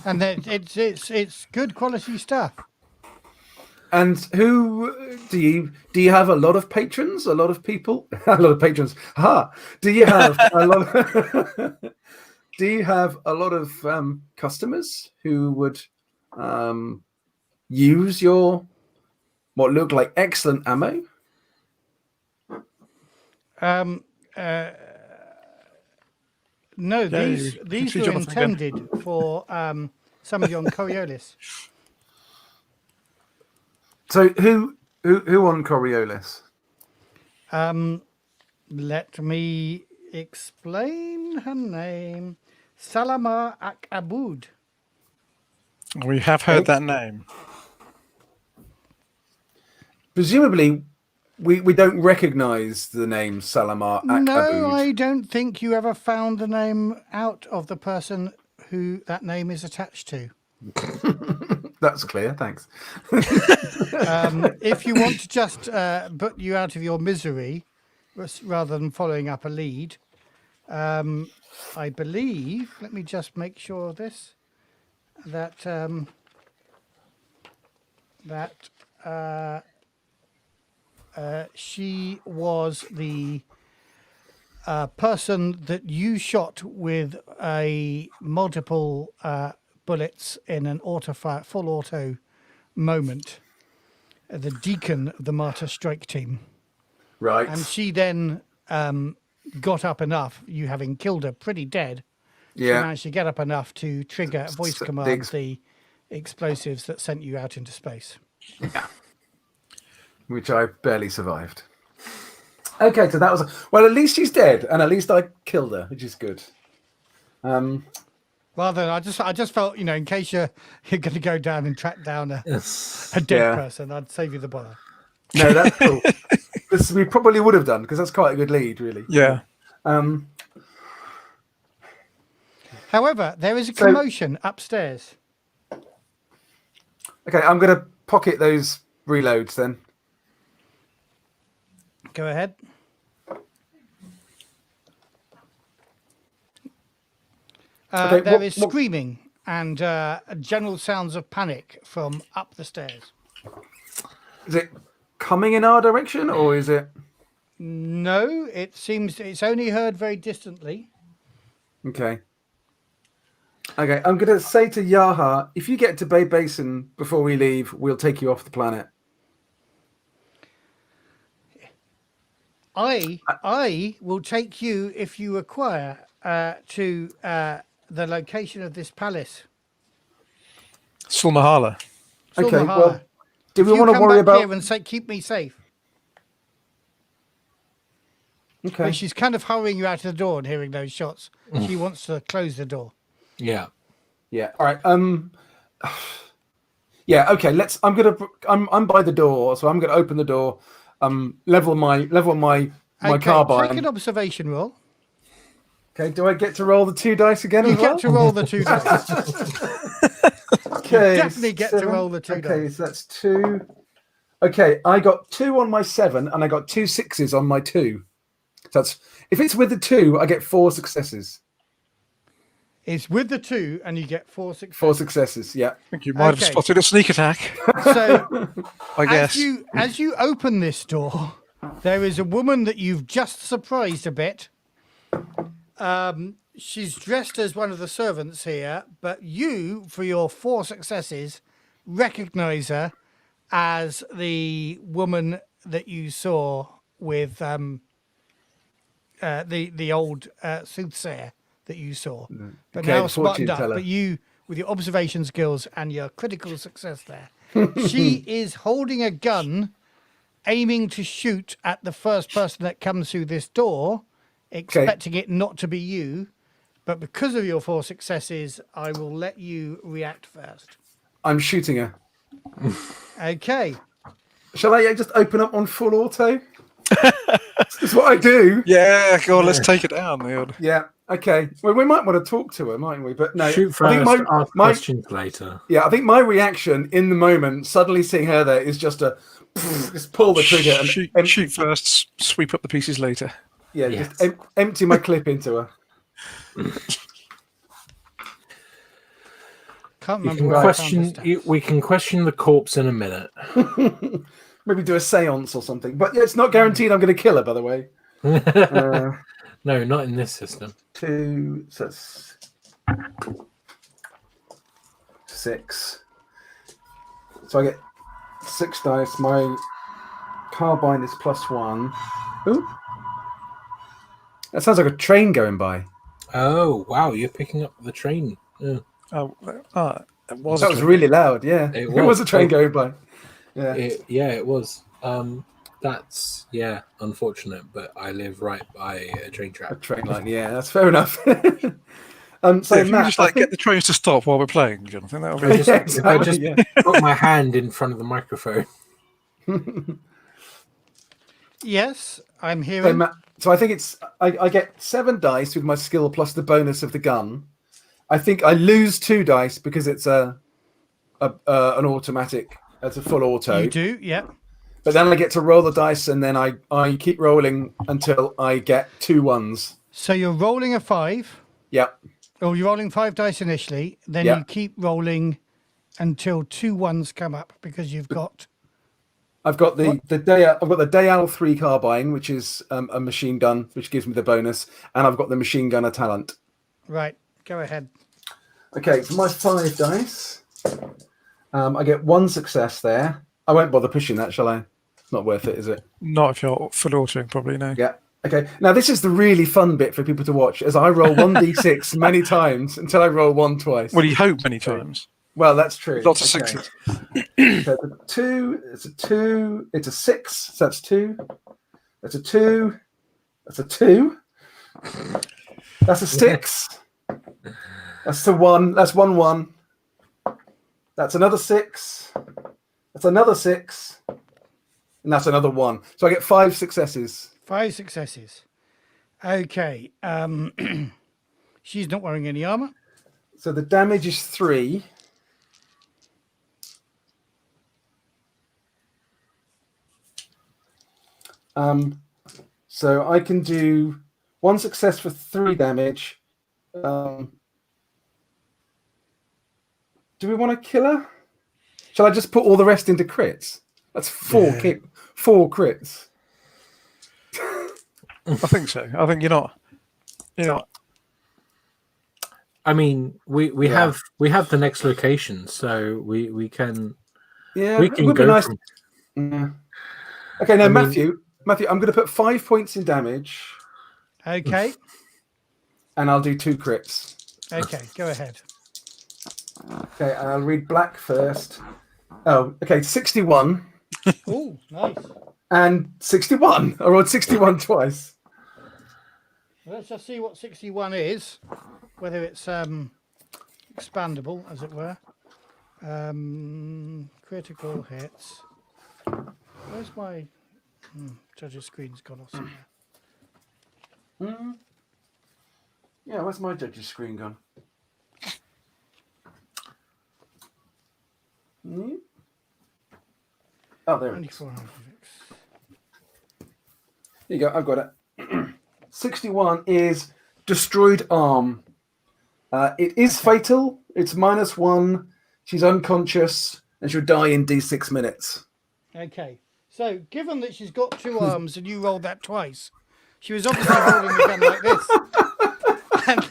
S1: and it's good quality stuff.
S2: And who do you have a lot of patrons? A lot of people? A lot of patrons. Do you have a lot of do you have a lot of customers who would use your what look like excellent ammo?
S1: No, these were intended for somebody on Coriolis.
S2: So who on Coriolis?
S1: Let me explain her name. Salama Ak-Aboud.
S3: We have heard that name.
S2: Presumably, we don't recognise the name Salama Ak-Aboud.
S1: No, I don't think you ever found the name out of the person who that name is attached to.
S2: That's clear, thanks.
S1: If you want to just put you out of your misery, rather than following up a lead, I believe, let me just make sure of this. that she was the person that you shot with a multiple bullets in an full auto moment, the deacon of the Martyr Strike Team.
S2: Right.
S1: And she then got up enough, you having killed her pretty dead, she managed to get up enough to trigger voice command the explosives that sent you out into space.
S2: Yeah. Which I barely survived. Okay, so that was... Well, at least she's dead, and at least I killed her, which is good.
S1: Well, then I just felt, in case you're going to go down and track down a dead person, I'd save you the bother.
S2: No, that's cool. This we probably would have done, because that's quite a good lead, really.
S3: Yeah.
S1: However, there is a commotion upstairs.
S2: Okay, I'm going to pocket those reloads then.
S1: Go ahead. There is screaming and general sounds of panic from up the stairs.
S2: Is it coming in our direction, or is it...
S1: No, it seems it's only heard very distantly.
S2: Okay. Okay, I'm going to say to Jarja, if you get to Bay Basin before we leave, we'll take you off the planet.
S1: I will take you, if you require, to the location of this palace.
S3: Sulmahala.
S2: Okay, well, do we want to worry about...
S1: here and say, keep me safe?
S2: Okay.
S1: But she's kind of hurrying you out of the door and hearing those shots. She wants to close the door.
S4: Yeah.
S2: Yeah. All right. Yeah. Okay. I'm by the door, so I'm gonna open the door. Level my carbine.
S1: Take an observation roll.
S2: Okay. Do I get to roll the 2 dice again?
S1: You get to roll the 2 dice.
S2: Okay.
S1: You definitely get to roll the 2 dice.
S2: Okay. So that's 2. Okay. I got 2 on my 7, and I got 2 6s on my 2. So that's, if it's with the 2, I get 4 successes.
S1: It's with the 2, and you get 4 successes.
S2: 4 successes, yeah.
S3: I think you might have spotted a sneak attack.
S1: So,
S3: I guess.
S1: As you open this door, there is a woman that you've just surprised a bit. She's dressed as one of the servants here, but you, for your 4 successes, recognize her as the woman that you saw with the old soothsayer that you saw, but
S2: Okay,
S1: now smartened up.
S2: teller.
S1: But you, with your observation skills and your critical success there, she is holding a gun, aiming to shoot at the first person that comes through this door, expecting it not to be you. But because of your 4 successes, I will let you react first.
S2: I'm shooting her.
S1: Okay.
S2: Shall I just open up on full auto? That's what I do.
S3: Yeah, go on, let's take it down.
S2: Yeah. Okay. Well, we might want to talk to her, mightn't we? But no.
S4: Shoot first, ask questions later.
S2: Yeah, I think my reaction in the moment, suddenly seeing her there, is just just pull the trigger and
S3: shoot first, sweep up the pieces later.
S2: Yeah,
S4: Yes.
S2: just empty my clip into her.
S1: Can't
S4: We
S1: remember
S4: can
S1: where I found
S4: question.
S1: this stuff.
S4: We can question the corpse in a minute.
S2: Maybe do a seance or something. But yeah, it's not guaranteed I'm going to kill her, by the way.
S4: No, not in this system.
S2: 2, so that's 6. So I get 6 dice. My carbine is +1. Ooh. That sounds like a train going by.
S4: Oh wow, you're picking up the train. Yeah.
S3: It was.
S2: That was really loud. Yeah,
S4: It
S2: it was a train going by. Yeah.
S4: It was. That's unfortunate, but I live right by a train
S2: A
S4: track.
S2: train line. Yeah, that's fair enough. So
S3: If you
S2: Matt,
S3: just get the trains to stop while we're playing, Jonathan, that would be.
S4: If I just put my hand in front of the microphone.
S1: Yes, I'm hearing.
S2: So I think it's I get 7 dice with my skill plus the bonus of the gun. I think I lose 2 dice because it's an automatic. It's a full auto.
S1: You do, yeah.
S2: But then I get to roll the dice, and then I keep rolling until I get 2 1s.
S1: So you're rolling a 5.
S2: Yep.
S1: Oh, you're rolling 5 dice initially, then
S2: Yeah.
S1: you keep rolling until 2 ones come up because you've got.
S2: I've got the Day Owl 3 carbine, which is a machine gun, which gives me the bonus, and I've got the machine gunner talent.
S1: Right, go ahead.
S2: Okay, for my 5 dice, I get 1 success there. I won't bother pushing that, shall I? It's not worth it, is it?
S3: Not if you're full autoing, probably, no.
S2: Yeah. Okay. Now this is the really fun bit for people to watch, as I roll 1d6 many times until I roll 1 twice.
S3: Well, you hope many times.
S2: Well, that's true.
S3: Lots of
S2: Okay.
S3: sixes.
S2: So it's a 2, it's a 2, it's a 6, so that's 2. That's a 2. That's a 2. That's a 6. That's a 1. That's 1 1. That's another 6. That's another 6. And that's another 1. So I get 5 successes.
S1: 5 successes. Okay. She's not wearing any armor.
S2: So the damage is 3. So I can do 1 success for 3 damage. Do we want to kill her? Shall I just put all the rest into crits? That's 4 crits.
S3: I think so. I think you're not.
S4: I mean, we have the next location, so we can
S2: Yeah,
S4: we
S2: it
S4: can
S2: would be
S4: go
S2: nice.
S4: from,
S2: Yeah. Okay, now
S4: I mean-
S2: Matthew, I'm going to put 5 points in damage,
S1: Okay.
S2: and I'll do 2 crits.
S1: Okay, go ahead.
S2: Okay, I'll read black first. Oh, okay, 61
S1: Oh, nice.
S2: and 61. I rolled 61 twice.
S1: Let's just see what 61 is, whether it's expandable, as it were. Critical hits. Where's my judge's screen's gone off somewhere?
S2: Yeah, where's my judge's screen gone? Oh, there it is.
S1: 24.
S2: Here you go, I've got it. 61 is destroyed arm. It is fatal. It's -1. She's unconscious, and she'll die in D6 minutes.
S1: Okay. So, given that she's got 2 arms and you rolled that twice, she was obviously holding the gun like this. And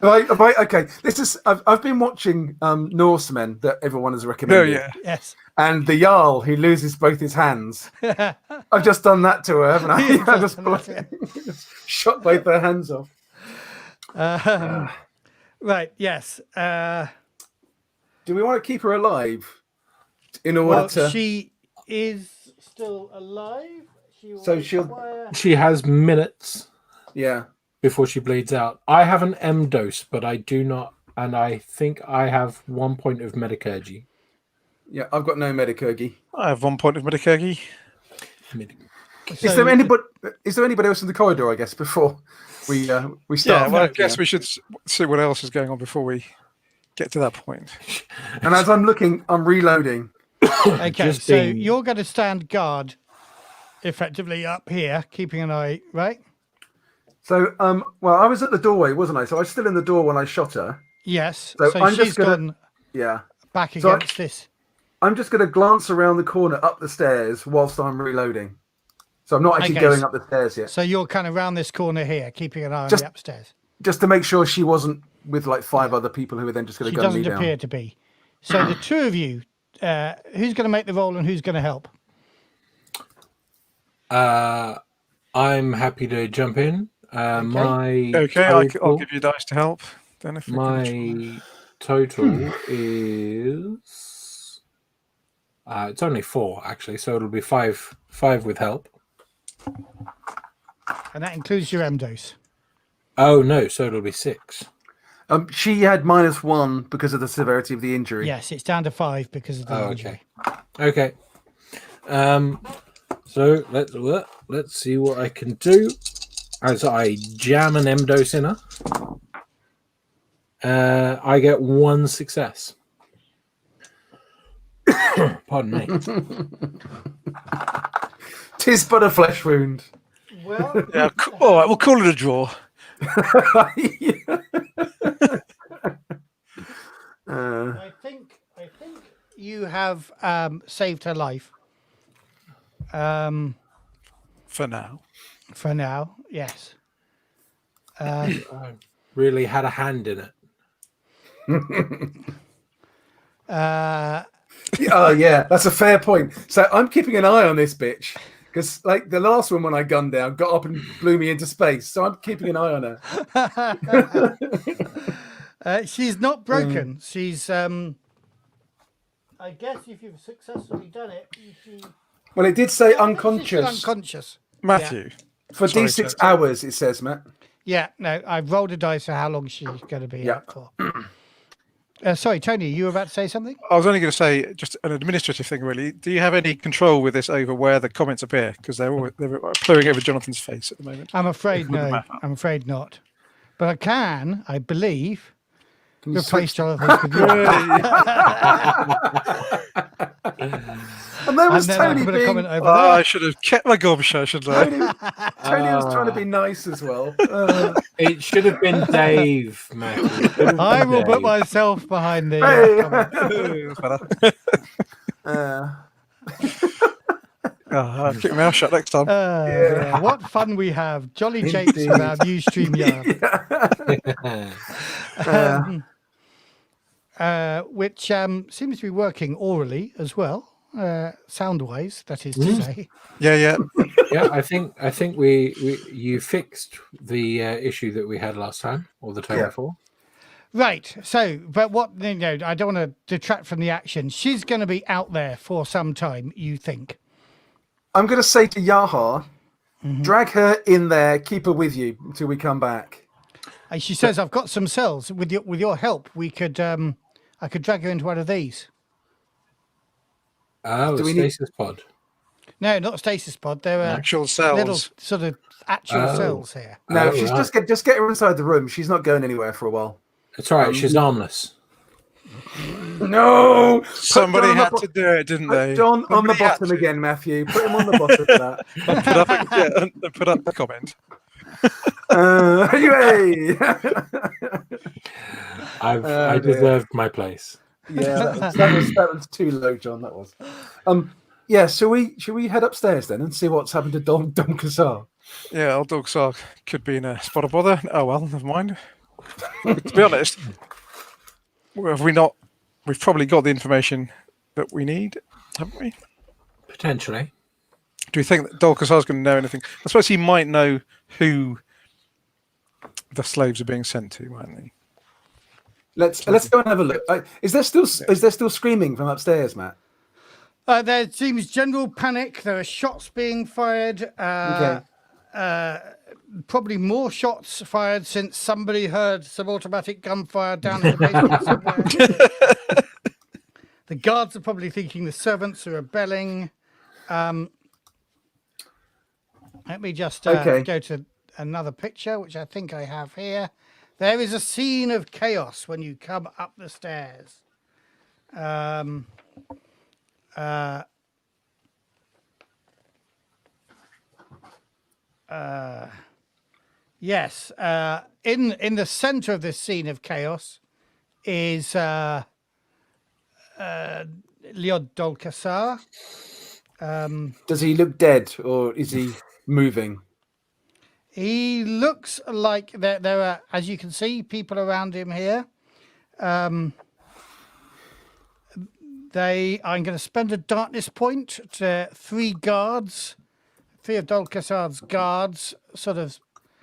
S2: Okay, this is. I've been watching Norsemen that everyone has recommended.
S3: Oh, yeah.
S1: yes.
S2: And the Jarl who loses both his hands. I've just done that to her, haven't I?
S1: You've
S2: I just
S1: done that,
S2: just shot both her hands off.
S1: Right, yes.
S2: Do we want to keep her alive in order
S1: Well,
S2: to?
S1: she is still alive. She will
S2: So she'll-
S1: require-
S4: she has minutes
S2: Yeah.
S4: before she bleeds out. I have an M dose, but I do not, and I think I have 1 point of Medicurgy.
S2: Yeah, I've got no Medicurgy.
S3: I have 1 point of Medicurgy.
S2: Is
S1: So-
S2: there anybody else in the corridor? I guess before we start.
S3: Yeah, well, I guess we should see what else is going on before we get to that point.
S2: And as I'm looking, I'm reloading.
S1: Okay,
S4: Just
S1: so
S4: being-
S1: you're going to stand guard effectively up here, keeping an eye, right?
S2: So, well, I was at the doorway, wasn't I? So I was still in the door when I shot her.
S1: Yes.
S2: So
S1: So,
S2: I'm
S1: she's
S2: just gonna-
S1: gone
S2: Yeah.
S1: back
S2: So I-
S1: against this.
S2: I'm just going to glance around the corner up the stairs whilst I'm reloading. So I'm not actually
S1: Okay,
S2: going
S1: so-
S2: up the stairs yet.
S1: So you're kind of round this corner here, keeping an eye on
S2: Just-
S1: the upstairs.
S2: Just to make sure she wasn't with like 5 other people who were then just going
S1: She
S2: to gun me
S1: doesn't
S2: down.
S1: appear to be. So the 2 of you, who's going to make the roll and who's going to help?
S4: I'm happy to jump in. My
S3: Okay, I'll
S4: total-
S3: give you dice to help. Then if we can-
S4: my total is it's only 4 actually, so it'll be 5 with help.
S1: And that includes your M dose.
S4: Oh no, so it'll be 6.
S2: She had -1 because of the severity of the injury.
S1: Yes, it's down to 5 because of the
S4: Oh,
S1: injury.
S4: okay. So let's see what I can do as I jam an M dose in her. I get 1 success. Pardon me.
S2: Tis but a flesh wound.
S1: Well,
S3: Yeah, all right, we'll call it a draw.
S1: I think you have saved her life.
S3: For now.
S1: For now, yes.
S4: I really had a hand in it.
S2: Oh yeah, that's a fair point. So I'm keeping an eye on this bitch because, like, the last one when I gunned down, got up and blew me into space. So I'm keeping an eye on her.
S1: She's not broken. She's. I guess if you've successfully done it,
S2: Well, it did say
S1: she's
S2: unconscious
S1: unconscious.
S3: Matthew.
S2: for
S3: Sorry,
S2: D6
S3: Ted.
S2: hours. It says, Matt.
S1: Yeah. No, I've rolled a dice for how long she's going to be
S2: Yeah.
S1: out for. Sorry, Tony, you were about to say something?
S3: I was only going to say just an administrative thing, really. Do you have any control with this over where the comments appear? Because they're appearing over Jonathan's face at the moment.
S1: I'm afraid
S3: With the
S1: no.
S3: map up.
S1: I'm afraid not. But I can, I believe,
S2: Can you
S1: replace
S2: switch?
S1: Jonathan's with you.
S2: And there
S1: And
S2: was
S1: then I
S2: Tony
S1: can put a
S2: being.
S1: comment over
S3: I
S1: there.
S3: should have kept my gob shut, shouldn't I?
S2: Tony was trying to be nice as well.
S4: It should have been Dave, Matthew. It should have
S1: I
S4: been
S1: will put
S4: Dave.
S1: myself behind the
S2: Hey.
S1: comment.
S3: That's better. I'll keep my mouth shut next time.
S1: Yeah. What fun we have. Jolly Japes with our new StreamYard. Which seems to be working orally as well, sound-wise, that is to say.
S3: Yeah.
S4: Yeah, I think you fixed the issue that we had last time or the time
S2: Yeah.
S4: before.
S1: Right. So, but what, I don't want to detract from the action. She's going to be out there for some time, you think?
S2: I'm going to say to Yaha, drag her in there, keep her with you until we come back.
S1: And she says, "I've got some cells. With your help, we could, I could drag her into one of these."
S4: Oh,
S2: Do we need-
S4: stasis pod.
S1: No, not a stasis pod. There are
S3: Actual cells.
S1: little sort of actual
S4: Oh.
S1: cells here.
S2: No,
S4: Oh,
S2: she's
S4: right.
S2: just get her inside the room. She's not going anywhere for a while.
S4: It's all right. She's armless.
S2: No,
S3: Somebody
S2: Put John
S3: had to do it, didn't
S2: Put
S3: they?
S2: John on the
S3: Somebody had
S2: bottom
S3: to.
S2: again, Matthew. Put him on the bottom of that.
S3: Put up the comment.
S2: Anyway.
S4: I
S2: dear.
S4: deserved my place.
S2: Yeah, that was too low, John. That was. Yeah. Should we head upstairs then and see what's happened to Dom Quassar?
S3: Yeah, old dog Sark could be in a spot of bother. Oh well, never mind. To be honest, have we not? We've probably got the information that we need, haven't we?
S4: Potentially.
S3: Do we think that Dolcassar's going to know anything? I suppose he might know who the slaves are being sent to, mightn't he?
S2: Let's go and have a look. Is there still screaming from upstairs, Matt?
S1: There seems general panic. There are shots being fired.
S2: Okay.
S1: Probably more shots fired since somebody heard some automatic gunfire down in the basement somewhere. The guards are probably thinking the servants are rebelling. Let me just
S2: Okay.
S1: go to another picture, which I think I have here. There is a scene of chaos when you come up the stairs. Yes, in the center of this scene of chaos is Leod Dolcassar.
S2: Does he look dead or is he moving?
S1: He looks like there are, as you can see, people around him here. I'm going to spend a darkness point to three of Dolcassar's guards sort of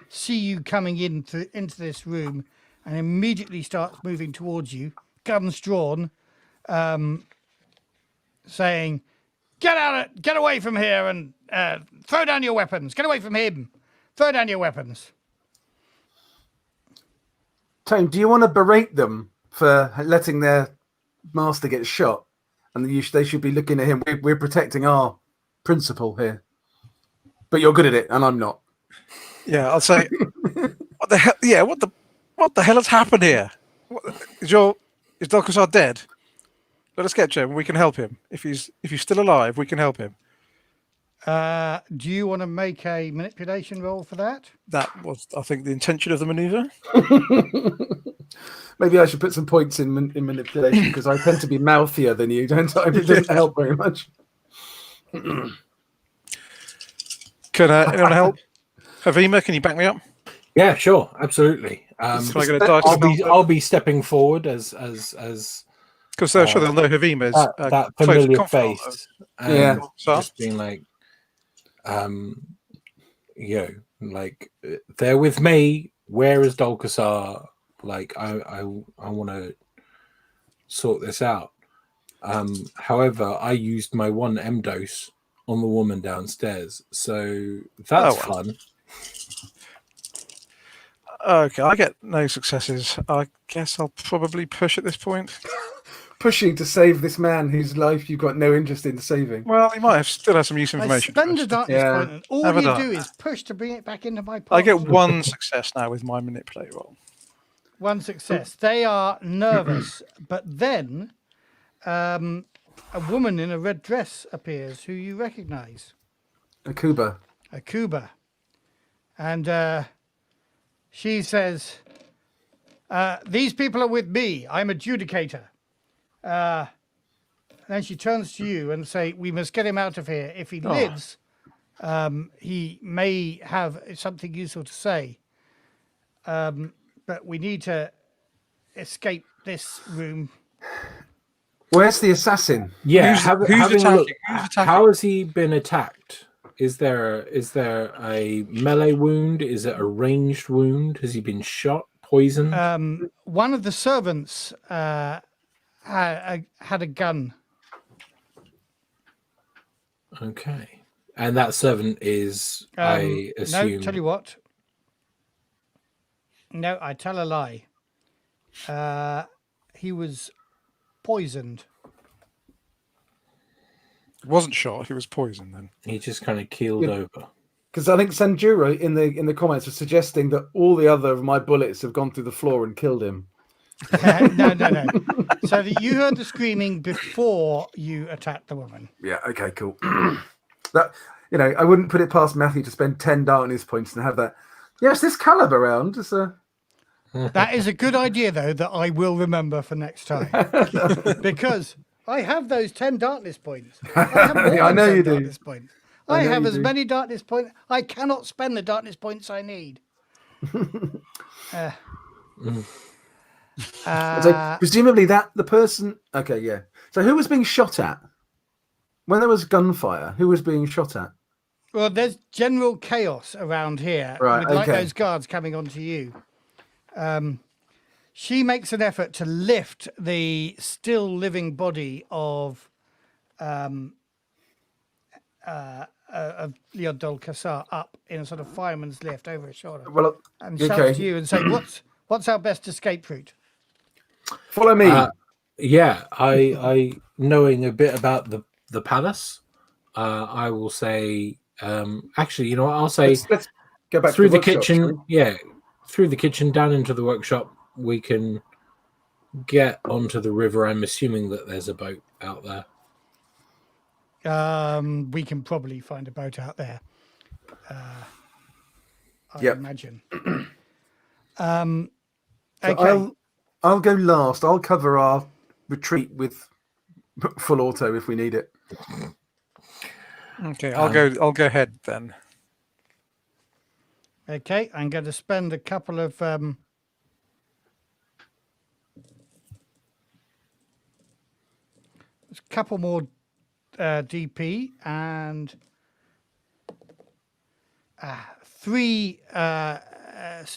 S1: see you coming into this room and immediately starts moving towards you, guns drawn, saying, get away from here and throw down your weapons. Get away from him. Throw down your weapons.
S2: Tone, do you want to berate them for letting their master get shot? And they should be looking at him. We're protecting our principal here. But you're good at it, and I'm not.
S3: Yeah, I'll say. What the hell? Yeah, what the hell has happened here? Is Dolcassar dead? Let us get to him. We can help him if he's still alive. We can help him.
S1: Do you want to make a manipulation roll for that?
S3: That was, I think, the intention of the maneuver.
S2: Maybe I should put some points in manipulation because I tend to be mouthier than you, don't I? It doesn't help very much.
S3: Can anyone help? Havima, can you back me up?
S4: Yeah, sure, absolutely.
S3: Can I get a dice?
S4: I'll be stepping forward as
S3: Because they're sure they'll know Havima's
S4: that
S3: close
S4: familiar
S3: confidant
S4: face.
S2: Yeah.
S4: And just being like, like they're with me. Where is Dolcassar? Like, I want to sort this out. However, I used my 1 M dose on the woman downstairs, so that's fun.
S3: Okay, I get no successes. I guess I'll probably push at this point.
S2: Pushing to save this man whose life you've got no interest in saving.
S3: Well, he might still have some useful
S1: I
S3: information.
S1: spend a darkness
S2: Yeah.
S1: point, and all
S3: Have a
S1: you
S3: dart.
S1: do is push to bring it back into my pot.
S3: I get 1 success now with my manipulate roll.
S1: 1 success. They are nervous, but then a woman in a red dress appears who you recognize.
S2: Akuba.
S1: Akuba. And she says, these people are with me. I'm adjudicator. Then she turns to you and say, we must get him out of here. If he lives, he may have something useful to say. But we need to escape this room.
S2: Where's the assassin?
S4: Yeah,
S3: Who's
S4: having a
S3: attacking?
S4: look,
S3: Who's attacking?
S4: how has he been attacked? Is there a melee wound? Is it a ranged wound? Has he been shot, poisoned?
S1: One of the servants had a gun.
S4: Okay, and that servant is, I assume.
S1: No, tell you what. No, I tell a lie. He was poisoned.
S3: He wasn't shot, he was poisoned then.
S4: He just kind of keeled over.
S2: Because I think Sanjuro in the comments was suggesting that all the other of my bullets have gone through the floor and killed him.
S1: No. So you heard the screaming before you attacked the woman.
S2: Yeah. Okay. Cool. That I wouldn't put it past Matthew to spend 10 darkness points and have that. Yes, this caliber round. It's a.
S1: That is a good idea, though, that I will remember for next time. Because I have those 10 darkness points. I have more
S2: I
S1: than
S2: know
S1: 10
S2: you do.
S1: darkness points. I
S2: know
S1: have
S2: you
S1: as
S2: do.
S1: many darkness points. I cannot spend the darkness points I need.
S2: So presumably the person. Okay. Yeah. So who was being shot at? When there was gunfire, who was being shot at?
S1: Well, there's general chaos around here.
S2: Right,
S1: With, like
S2: okay.
S1: those guards coming onto you. She makes an effort to lift the still living body of Leon Dolcassar up in a sort of fireman's lift over his shoulder,
S2: Well,
S1: and shouts
S2: okay.
S1: to you and say, "What's our best escape route?"
S2: Follow me.
S4: Yeah, I knowing a bit about the palace, I will say. Actually, you know what? I'll say
S2: let's go back
S4: through
S2: to
S4: the
S2: workshop,
S4: kitchen.
S2: shall we?
S4: Yeah, through the kitchen down into the workshop. We can get onto the river. I'm assuming that there's a boat out there.
S1: We can probably find a boat out there. I
S2: Yep.
S1: imagine.
S2: So
S1: Okay.
S2: I'll go last. I'll cover our retreat with full auto if we need it.
S3: Okay, I'll go ahead then.
S1: Okay, I'm going to spend a couple of more DP and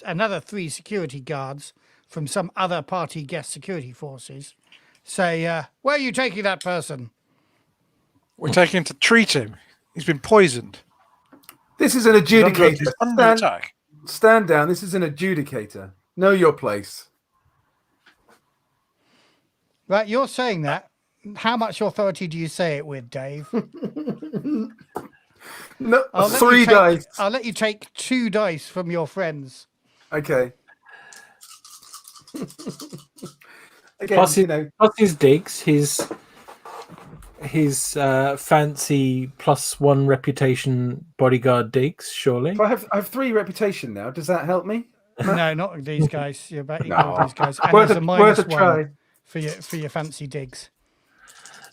S1: another 3 security guards from some other party guest security forces. Say, where are you taking that person?
S3: We're taking him to treat him. He's been poisoned.
S2: This is an adjudicator.
S3: He's under attack.
S2: Stand down. This is an adjudicator. Know your place.
S1: Right, you're saying that. How much authority do you say it with, Dave?
S2: No,
S1: I'll let
S2: 3
S1: you take-
S2: dice.
S1: I'll let you take 2 dice from your friends.
S2: Okay. Again,
S4: Plus,
S2: you know,
S4: plus his digs, his his fancy +1 reputation bodyguard digs, surely.
S2: I have 3 reputation now. Does that help me?
S1: No, not these guys. You're about equal with
S2: No.
S1: these guys. And
S2: Worth
S1: there's
S2: a
S1: a minus
S2: worth a
S1: one
S2: try.
S1: for your fancy digs.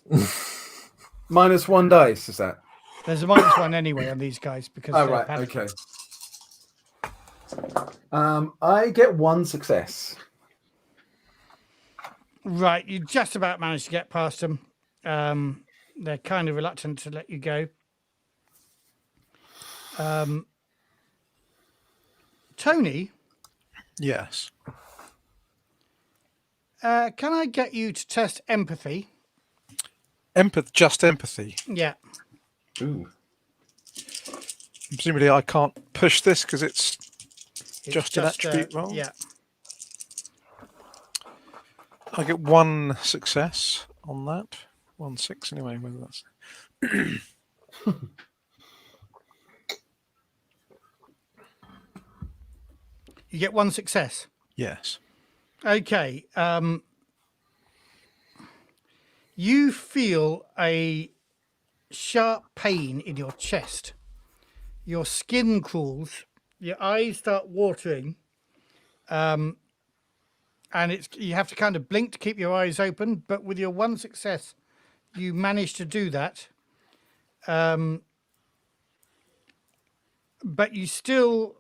S2: -1 dice, is that?
S1: There's a minus one anyway on these guys because
S2: Oh,
S1: they're
S2: right.
S1: panicking.
S2: Okay. I get 1 success.
S1: Right, you just about managed to get past them. They're kind of reluctant to let you go. Tony,
S3: Yes.
S1: can I get you to test empathy?
S3: Just empathy.
S1: Yeah.
S2: Ooh.
S3: Presumably, I can't push this because it's
S1: It's
S3: just an attribute roll.
S1: Yeah.
S3: I get 1 success on that. 1 6 anyway. Whether that's
S1: You get 1 success.
S3: yes.
S1: Okay. You feel a sharp pain in your chest. Your skin crawls. Your eyes start watering. And you have to kind of blink to keep your eyes open. But with your 1 success, you manage to do that. But you still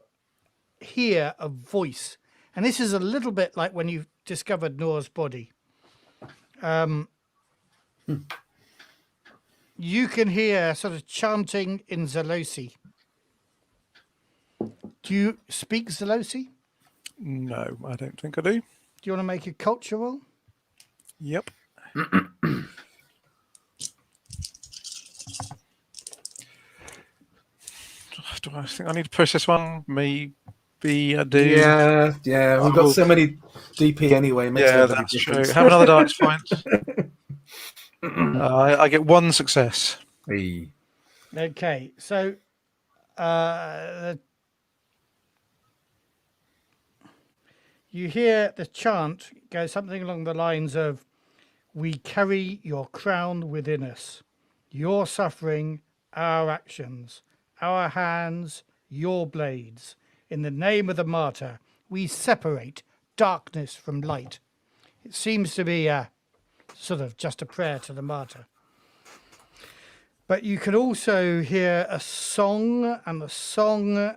S1: hear a voice. And this is a little bit like when you discovered Noah's body. You can hear sort of chanting in Zalosi. Do you speak Zalosi?
S3: No, I don't think I do.
S1: Do you want to make a culture roll?
S3: Yep. Do I think I need to process one? Maybe I do.
S2: Yeah. We've got so many DP anyway. It makes
S3: Yeah,
S2: no bloody
S3: that's true.
S2: difference.
S3: Have another dice, fine. I get 1 success.
S2: Hey.
S1: Okay, so you hear the chant go something along the lines of, "We carry your crown within us, your suffering, our actions, our hands, your blades. In the name of the martyr, we separate darkness from light." It seems to be a sort of just a prayer to the martyr. But you can also hear a song, and the song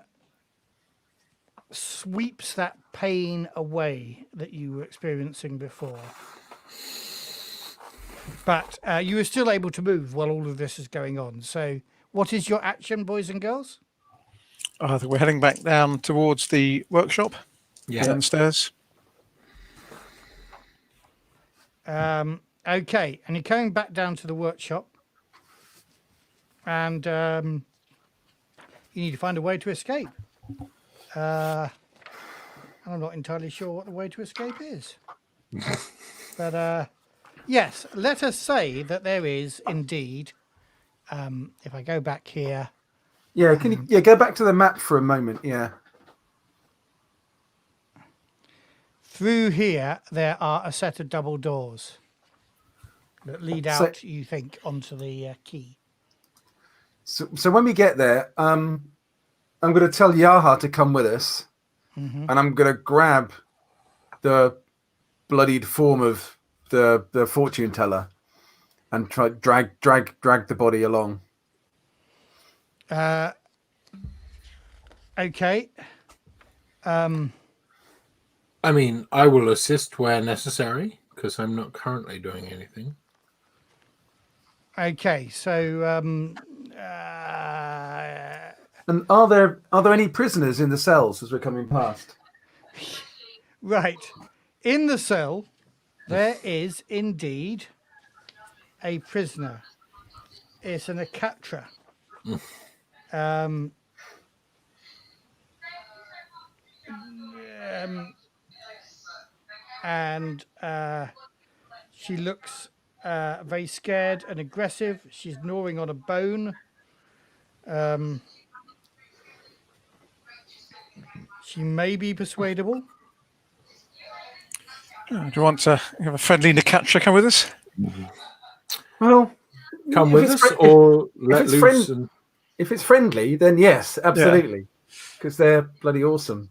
S1: sweeps that pain away that you were experiencing before. But you are still able to move while all of this is going on. So what is your action, boys and girls?
S3: I think we're heading back down towards the workshop.
S4: Yeah.
S3: Downstairs.
S1: Okay, and you're coming back down to the workshop. And you need to find a way to escape. I'm not entirely sure what the way to escape is. But yes, let us say that there is indeed, if I go back here.
S2: Yeah, can you go back to the map for a moment? Yeah.
S1: Through here, there are a set of double doors that lead out, you think, onto the quay.
S2: So when we get there, I'm going to tell Yaha to come with us, and I'm going to grab the bloodied form of the fortune teller and try drag the body along.
S1: Okay.
S4: I mean, I will assist where necessary because I'm not currently doing anything.
S1: Okay, so
S2: And are there any prisoners in the cells as we're coming past?
S1: right. In the cell, there is indeed a prisoner. It's an Akatra. And she looks very scared and aggressive. She's gnawing on a bone. She may be persuadable.
S3: Do you want to have a friendly Nakatra come with us?
S2: Well,
S4: come
S2: If
S4: with
S2: it's
S4: us
S2: fri-
S4: or let
S2: it's
S4: loose?
S2: friend- If it's friendly, then yes, absolutely, because they're bloody awesome.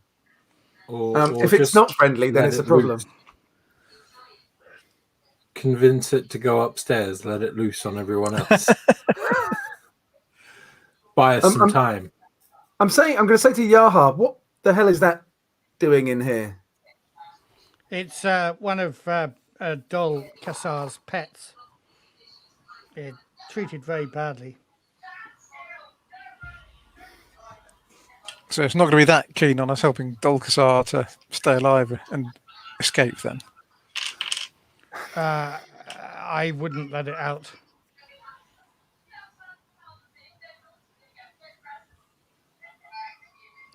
S4: Or
S2: If it's
S4: just
S2: not friendly, then
S4: let
S2: it's a
S4: it
S2: problem.
S4: loose? Convince it to go upstairs. Let it loose on everyone else. Buy us some time.
S2: I'm going to say to Yaha, what the hell is that doing in here?
S1: It's one of Dol Quassar's pets. It treated very badly.
S3: So it's not going to be that keen on us helping Quassar to stay alive and escape then.
S1: I wouldn't let it out.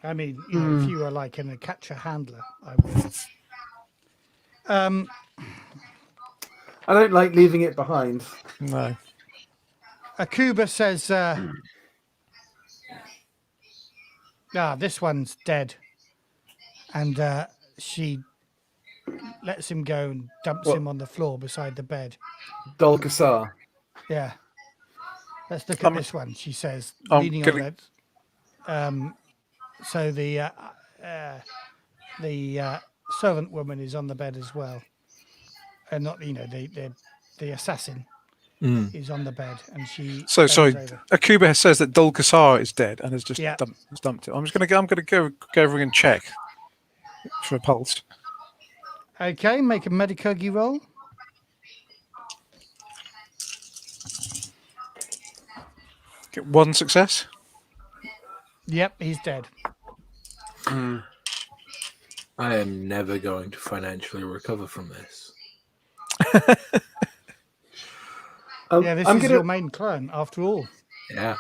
S1: I mean, you know, if you were like a catcher handler, I would.
S2: I don't like leaving it behind.
S3: No.
S1: Akuba says, this one's dead. And she lets him go and dumps him on the floor beside the bed.
S2: Dol Quassar.
S1: Yeah. Let's look at this one, she says,
S3: I'm
S1: leaning
S3: gonna-
S1: on that. So the servant woman is on the bed as well. And not, you know, the assassin is on the bed, and she.
S3: So sorry,
S1: bends over.
S3: Akuba says that Quassar is dead and has just
S1: Yeah.
S3: dumped it. I'm gonna go over and check for a pulse.
S1: Okay, make a Medicogi roll.
S3: Get one success.
S1: Yep, he's dead.
S4: I am never going to financially recover from this.
S1: Yeah, this is your main client, after all.
S4: Yeah.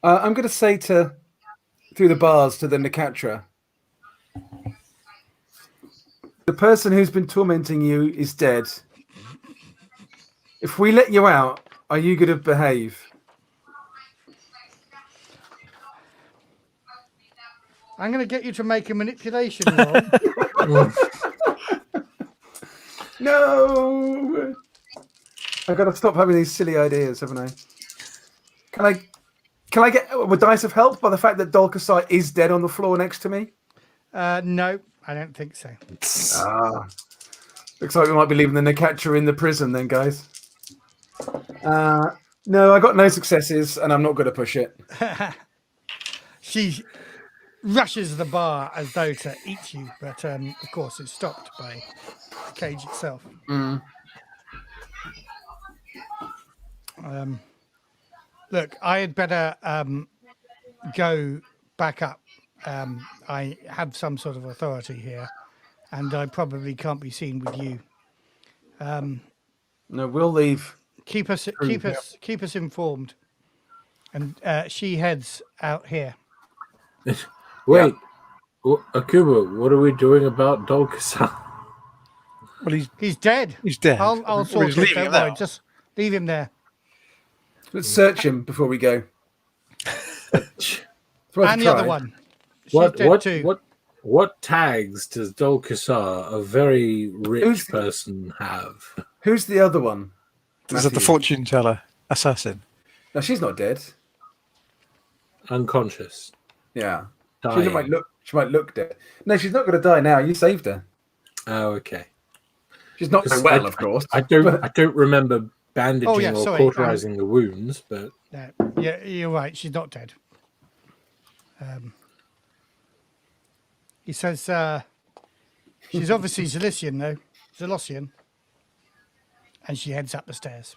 S2: I'm going to say through the bars to the Nakatra, the person who's been tormenting you is dead. If we let you out, are you going to behave?
S1: I'm going to get you to make a manipulation roll.
S2: No! I've got to stop having these silly ideas, haven't I? Can I get a dice of help by the fact that Dol Quassar is dead on the floor next to me?
S1: No, I don't think so.
S2: Looks like we might be leaving the Nakatra in the prison then, guys. No, I got no successes, and I'm not going to push it.
S1: She rushes the bar as though to eat you, but of course it's stopped by the cage itself. Look, I had better go back up. I have some sort of authority here, and I probably can't be seen with you.
S2: No, we'll leave.
S1: Keep us informed. And she heads out here.
S4: Wait, Akuba, what are we doing about Dol Quassar?
S3: Well,
S1: he's dead.
S3: He's dead.
S1: I'll sort it. Don't worry. Just leave him there.
S2: Let's search him before we go.
S1: And the other one. She's dead too.
S4: What tags does Dol Quassar, a very rich person, have?
S2: Who's the other one?
S3: Is that the fortune teller assassin?
S2: No, she's not dead.
S4: Unconscious.
S2: Yeah.
S4: Dying.
S2: She might look dead. No, she's not going to die now. You saved her.
S4: Oh, okay.
S2: She's not so well, of course.
S4: I don't remember bandaging or
S1: sorry,
S4: cauterizing the wounds, but
S1: yeah, you're right. She's not dead. He says she's obviously Zalician, though. Zalocian. And she heads up the stairs.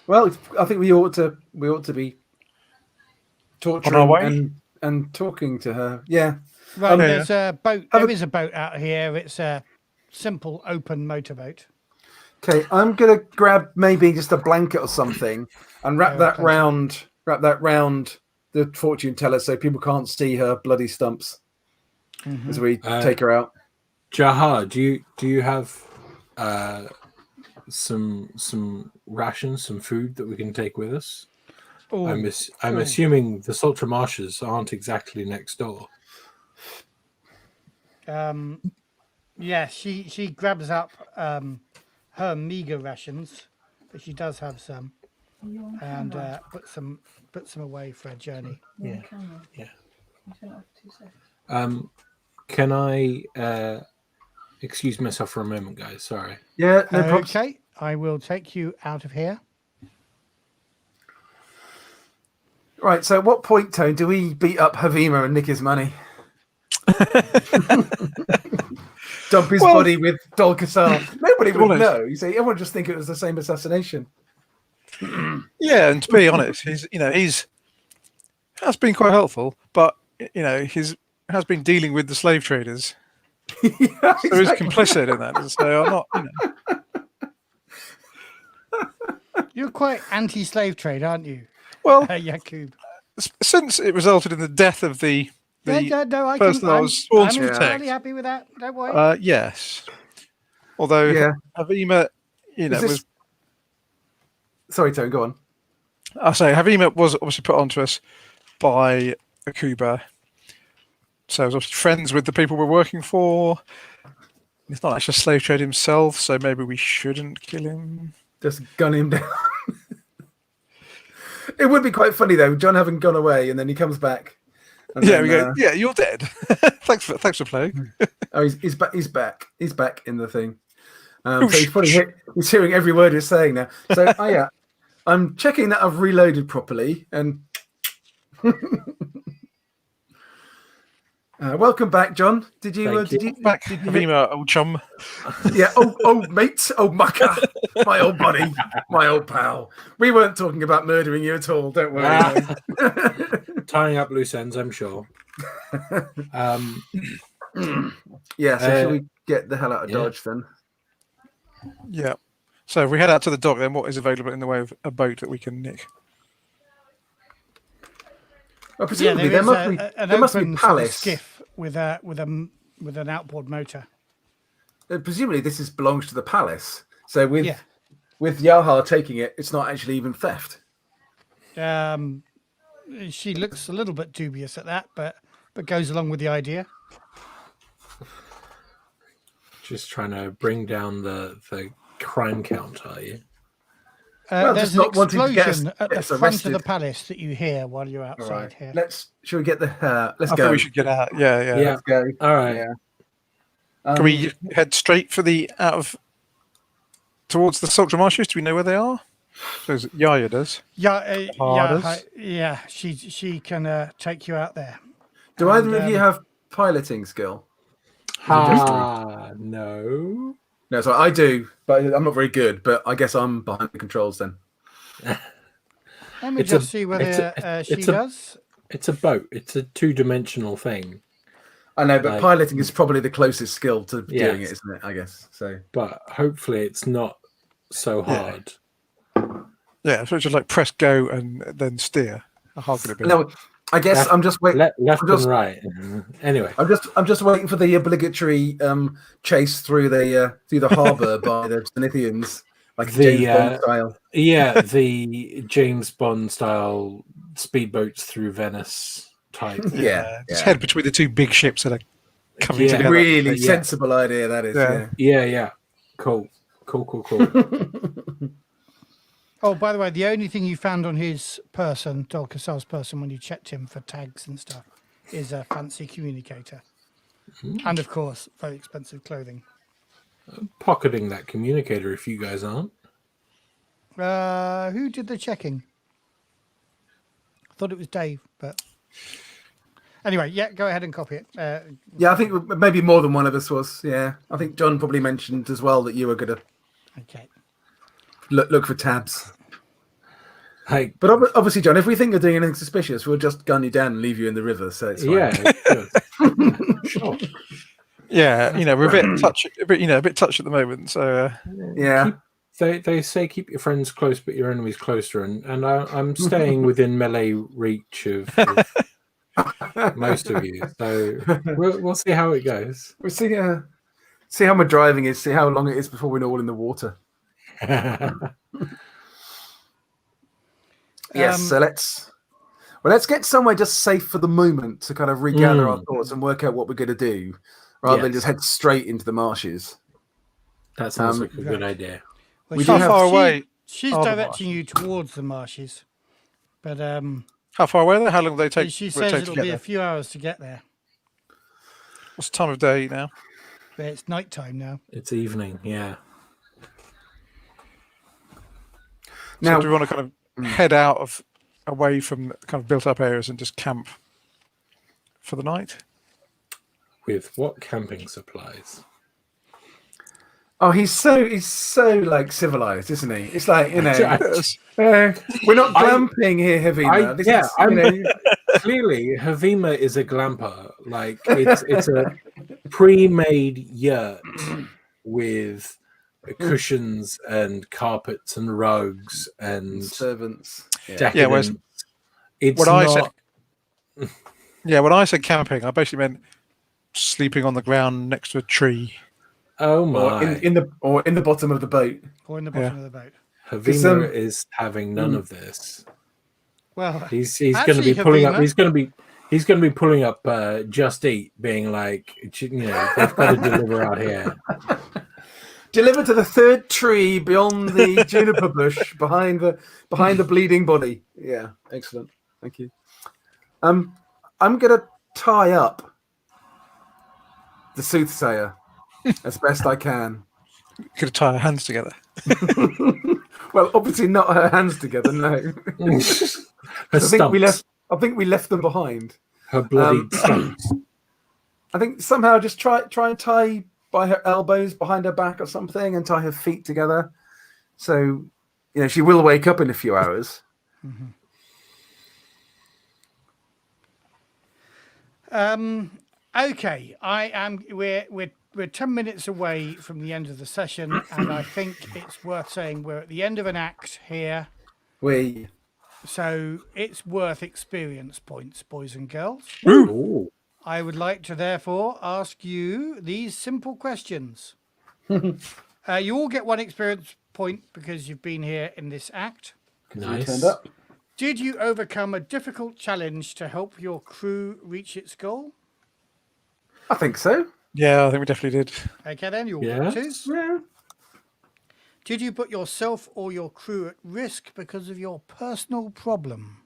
S2: Well, I think we ought to be torturing and talking to her. Yeah.
S1: Right, there's a boat. There is a boat out here. It's a simple open motorboat.
S2: Okay, I'm gonna grab maybe just a blanket or something and wrap that round the fortune teller so people can't see her bloody stumps as we take her out.
S4: Jarja, do you have some rations, some food that we can take with us? I'm assuming the Sultra Marshes aren't exactly next door.
S1: Yeah, she grabs up her meager rations, but she does have some, and puts some away for a journey.
S4: Yeah. Can I excuse myself for a moment, guys? Sorry.
S2: Yeah, no problem.
S1: Okay, I will take you out of here.
S2: Right, so at what point, Tone, do we beat up Havima and nick his money? Dump his body with Quassar. Nobody would know. You see, everyone would just think it was the same assassination.
S3: Yeah, and to be honest, he's has been quite helpful, but he's has been dealing with the slave traders.
S2: Yeah,
S3: So he's complicit in that. So I'm not.
S1: You're quite anti-slave trade, aren't you?
S3: Well,
S1: Yaquob.
S3: Since it resulted in the death of the
S1: No,
S3: person I was sworn to
S1: I'm
S3: protect.
S1: entirely happy with that. Don't worry.
S3: Yes. Although Havima, was.
S2: Sorry, Tone, go on.
S3: I say Havima was obviously put onto us by Akuba. So I was obviously friends with the people we're working for. He's not actually a slave trade himself, so maybe we shouldn't kill him.
S2: Just gun him down. It would be quite funny though, John having gone away, and then he comes back. And
S3: Yeah,
S2: then,
S3: we go. Yeah, you're dead. thanks for playing.
S2: Oh, he's back. He's back. He's back in the thing. So he's probably he's hearing every word he's saying now. So I'm checking that I've reloaded properly. And welcome back, John. Did you? Did you
S3: back, Havima, old chum?
S2: Yeah. Oh, mate. Oh, mucker. My old buddy. My old pal. We weren't talking about murdering you at all. Don't worry.
S4: Tying up loose ends, I'm sure.
S2: Yeah. So should we get the hell out of Dodge then?
S3: Yeah. So if we head out to the dock, then what is available in the way of a boat that we can nick?
S2: Well, presumably there must be a palace
S1: skiff with an outboard motor.
S2: Presumably this belongs to the palace. So with Yaha taking it, it's not actually even theft.
S1: She looks a little bit dubious at that, but goes along with the idea.
S4: Just trying to bring down the crime count, are you?
S1: There's an explosion at the front of the palace that you hear while you're outside here.
S2: Should we get the? Let's
S3: I
S2: go.
S3: think we should get out. Yeah.
S2: Let's go.
S4: All right.
S2: Yeah.
S3: Can we head straight for towards the Sultry Marshes? Do we know where they are? Because Yaya does.
S1: Yeah. She can take you out there.
S2: Do either of you have piloting skill?
S4: No.
S2: No, so I do, but I'm not very good. But I guess I'm behind the controls then.
S1: Let me just see whether she does.
S4: It's a boat. It's a two-dimensional thing.
S2: I know, but piloting is probably the closest skill to doing it, isn't it? I guess so.
S4: But hopefully, it's not so hard.
S3: Yeah, so it's just like press go and then steer. How hard could it be?
S2: No, I guess I'm just waiting.
S4: Left and right. Anyway,
S2: I'm just waiting for the obligatory chase through the harbour by the Zenithians, like James Bond style.
S4: Yeah, the James Bond style speedboats through Venice type.
S3: Just head between the two big ships that are coming together.
S2: Really sensible idea that is.
S4: Yeah. Cool.
S1: Oh, by the way, the only thing you found on his person, Quassar's person, when you checked him for tags and stuff, is a fancy communicator. And, of course, very expensive clothing.
S4: I'm pocketing that communicator if you guys aren't.
S1: Who did the checking? I thought it was Dave, but... Anyway, go ahead and copy it.
S2: I think maybe more than one of us was. Yeah, I think John probably mentioned as well that you were going to look for tabs.
S4: Hey,
S2: but obviously, John, if we think you're doing anything suspicious, we'll just gun you down and leave you in the river. So it's fine.
S4: Sure.
S3: Yeah, we're a bit touchy at the moment. So
S4: They say keep your friends close, but your enemies closer, and I'm staying within melee reach of most of you. So we'll see how it goes.
S2: We'll see how my driving is. See how long it is before we're all in the water. Yes. So Well, let's get somewhere just safe for the moment to kind of regather our thoughts and work out what we're going to do, rather than just head straight into the marshes.
S4: That sounds like a good idea.
S1: Well,
S2: We do have-
S3: far away
S1: She's
S3: are the
S1: directing you towards the marshes, but
S3: How far away are they? How long will they take?
S1: she
S3: will it
S1: says
S3: take to
S1: it'll
S3: get
S1: be
S3: there?
S1: a few hours to get there.
S3: What's the time of day now?
S1: But it's night time now.
S4: It's evening, yeah.
S2: Now,
S3: So do we want to kind of head out of away from kind of built up areas and just camp for the night?
S4: With what camping supplies?
S2: oh, he's so like civilized, isn't he? It's like we're not glamping here, Havima.
S4: Clearly Havima is a glamper. Like it's a pre-made yurt with cushions and carpets and rugs and
S2: servants.
S3: Yeah, whereas
S4: it's
S3: what
S4: not.
S3: when I said camping, I basically meant sleeping on the ground next to a tree.
S4: Oh
S2: Or
S4: my!
S2: in the bottom of the boat.
S1: Or in the bottom of the boat.
S4: Havima is having none of this.
S1: Well,
S4: He's going to
S1: actually,
S4: be pulling up.
S1: Havima-
S4: He's going to be pulling up. Just Eat, being like, they've got to deliver out here.
S2: Deliver to the third tree beyond the juniper bush behind the bleeding body. Yeah, excellent. Thank you. I'm gonna tie up the soothsayer as best I can.
S3: Could tie our hands together.
S2: Well, obviously not her hands together. No, I think we left them behind.
S4: Her bloody stumps.
S2: I think somehow just try and tie by her elbows behind her back or something, and tie her feet together. So, she will wake up in a few hours.
S1: Okay, we're 10 minutes away from the end of the session, and I think it's worth saying we're at the end of an act here, so it's worth experience points, boys and girls.
S4: Ooh.
S1: I would like to therefore ask you these simple questions. You all get 1 experience point because you've been here in this act.
S4: Nice.
S2: Turned up.
S1: Did you overcome a difficult challenge to help your crew reach its goal?
S2: I think so.
S3: Yeah, I think we definitely did.
S1: Okay, then you'll
S4: Yes.
S1: get 2.
S2: Yeah.
S1: Did you put yourself or your crew at risk because of your personal problem?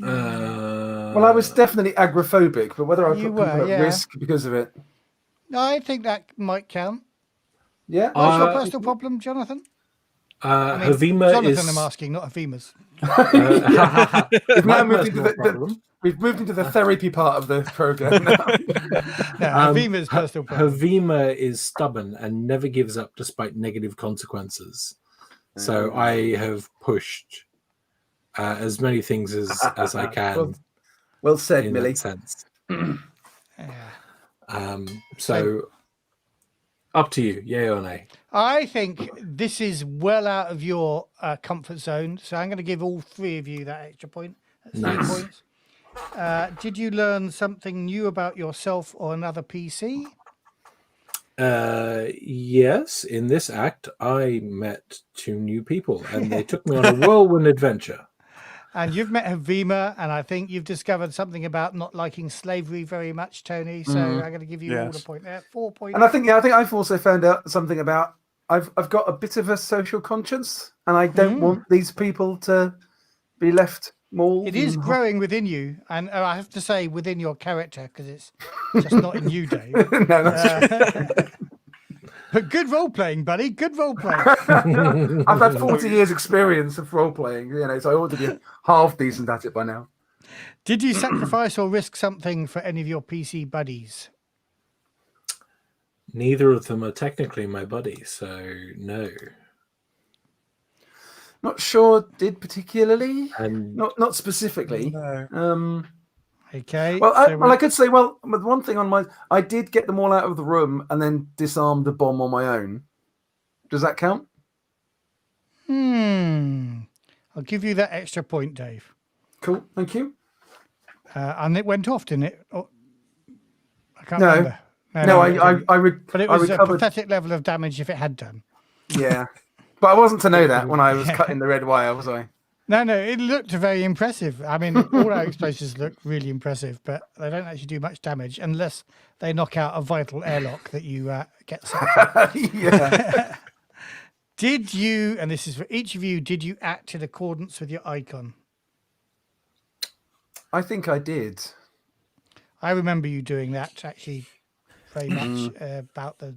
S2: Well, I was definitely agoraphobic, but whether I put
S1: You
S2: people
S1: were,
S2: at
S1: yeah.
S2: risk because of it.
S1: I think that might count.
S2: Yeah.
S1: What's your personal problem, Jonathan?
S4: Havima
S1: Jonathan,
S4: is.
S1: I'm asking, not Havima's.
S2: We've now
S4: My
S2: moved into
S4: personal problem.
S2: we've moved into the therapy part of the program now.
S1: No, Havima's personal problem.
S4: Havima is stubborn and never gives up despite negative consequences. So I have pushed as many things as I can.
S2: Well said,
S4: in
S2: Millie.
S4: that sense.
S1: Yeah.
S4: So up to you, yay or nay.
S1: I think this is well out of your comfort zone, so I'm going to give all 3 of you that extra point. That's 3
S4: Nice.
S1: points. Did you learn something new about yourself or another PC?
S4: Yes, in this act, I met 2 new people, and they took me on a whirlwind adventure.
S1: And you've met Havima, and I think you've discovered something about not liking slavery very much, Tony. So I'm going to give you all the point there. 4 points.
S2: And I think I've also found out something about I've got a bit of a social conscience, and I don't want these people to be left mauled.
S1: It is growing within you, and I have to say within your character, because it's just not in you, Dave.
S2: No, that's true.
S1: But good role playing, buddy. Good role playing.
S2: I've had 40 years experience of role playing, so I ought to be half decent at it by now.
S1: Did you sacrifice or risk something for any of your PC buddies?
S4: Neither of them are technically my buddies, so no.
S2: Not sure did particularly.
S4: And
S2: Not specifically.
S3: No.
S1: Okay.
S2: Well,
S1: so
S2: I could say, with one thing I did get them all out of the room and then disarmed the bomb on my own. Does that count?
S1: I'll give you that extra point, Dave.
S2: Cool, thank you.
S1: And it went off, didn't it? Oh, I can't
S2: No.
S1: remember.
S2: No,
S1: it didn't.
S2: but
S1: it
S2: I
S1: was a
S2: recovered.
S1: pathetic level of damage if it had done.
S2: Yeah, but I wasn't to know that when I was cutting the red wire, was I?
S1: No, it looked very impressive. I mean, all our explosives look really impressive, but they don't actually do much damage unless they knock out a vital airlock that you get set for.
S2: Yeah.
S1: Did you, and this is for each of you, did you act in accordance with your icon?
S2: I think I did.
S1: I remember you doing that actually very much about the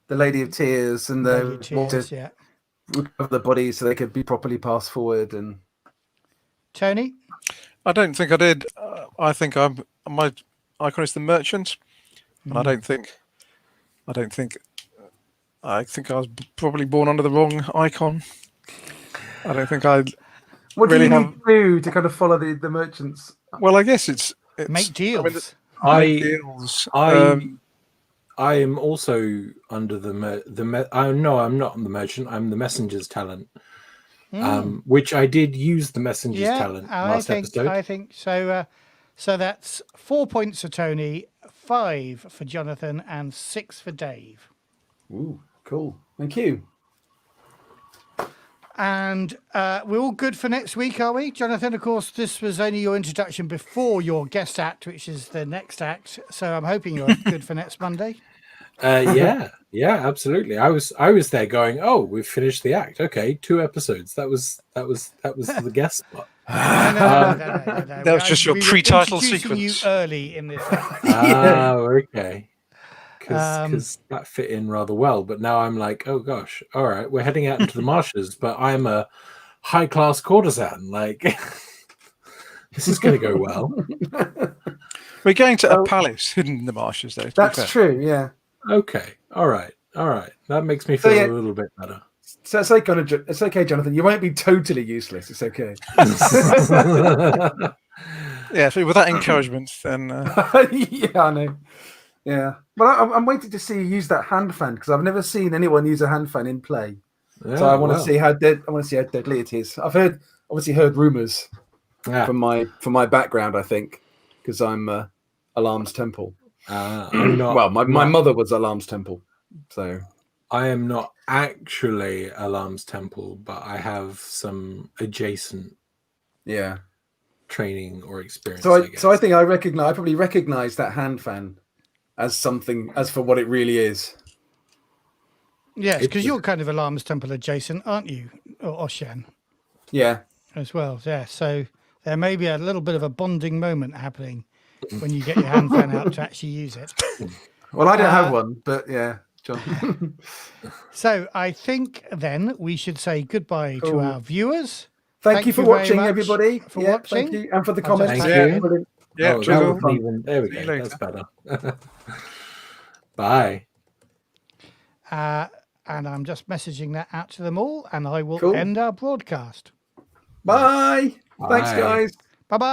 S2: Lady of Tears and
S1: Lady
S2: the
S1: of Tears, yeah.
S2: recover the bodies so they could be properly passed forward. And
S1: Tony?
S3: I don't think I did. I think my icon is the merchant, and I think I was probably born under the wrong icon. I don't think I.
S2: what
S3: really
S2: do you
S3: have.
S2: need to do to kind of follow the merchants?
S3: Well, I guess it's
S1: Make deals.
S3: Make deals.
S4: I am also under no, I'm not on the merchant. I'm the messenger's talent, which I did use the messenger's talent last episode.
S1: I think so. So that's 4 points for Tony, 5 for Jonathan, and 6 for Dave.
S2: Ooh, cool. Thank you.
S1: And we're all good for next week, are we? Jonathan, of course, this was only your introduction before your guest act, which is the next act. So I'm hoping you're good for next Monday.
S4: Yeah, absolutely. I was there going, oh, we've finished the act. Okay, 2 episodes. That was the guest spot.
S1: No.
S3: That was just your pre-title sequence.
S1: You early in this act.
S4: Oh, okay. Because that fit in rather well. But now I'm like, oh gosh, all right, we're heading out into the marshes, but I'm a high-class courtesan. Like, this is going to go well.
S3: We're going to a palace hidden in the marshes, though.
S2: That's true, yeah.
S4: Okay, all right. That makes me feel a little bit better.
S2: So it's okay, Jonathan. You won't be totally useless. It's okay.
S3: Yeah, so with that encouragement, then...
S2: Yeah, I know. Yeah, but I'm waiting to see you use that hand fan because I've never seen anyone use a hand fan in play.
S4: Yeah,
S2: so I want to see how deadly it is. I've obviously heard rumors from my background. I think because I'm Alarm's Temple.
S4: I'm not.
S2: Well, my mother was Alarm's Temple, so
S4: I am not actually Alarm's Temple, but I have some adjacent training or experience.
S2: So I think I probably recognize that hand fan as for what it really is.
S1: Yes, because you're kind of Alarm's Temple adjacent, aren't you? Or Oshian.
S2: Yeah.
S1: As well, yeah. So there may be a little bit of a bonding moment happening when you get your hand fan out to actually use it.
S2: Well, I don't have one, but yeah, John.
S1: So I think then we should say goodbye to our viewers.
S2: Thank you for watching, everybody.
S1: For watching.
S2: Thank you. And for the comments.
S4: Thank
S3: you. Yeah,
S4: there we go. That's better. Bye.
S1: And I'm just messaging that out to them all, and I will end our broadcast.
S2: Bye. Thanks, guys.
S1: Bye-bye.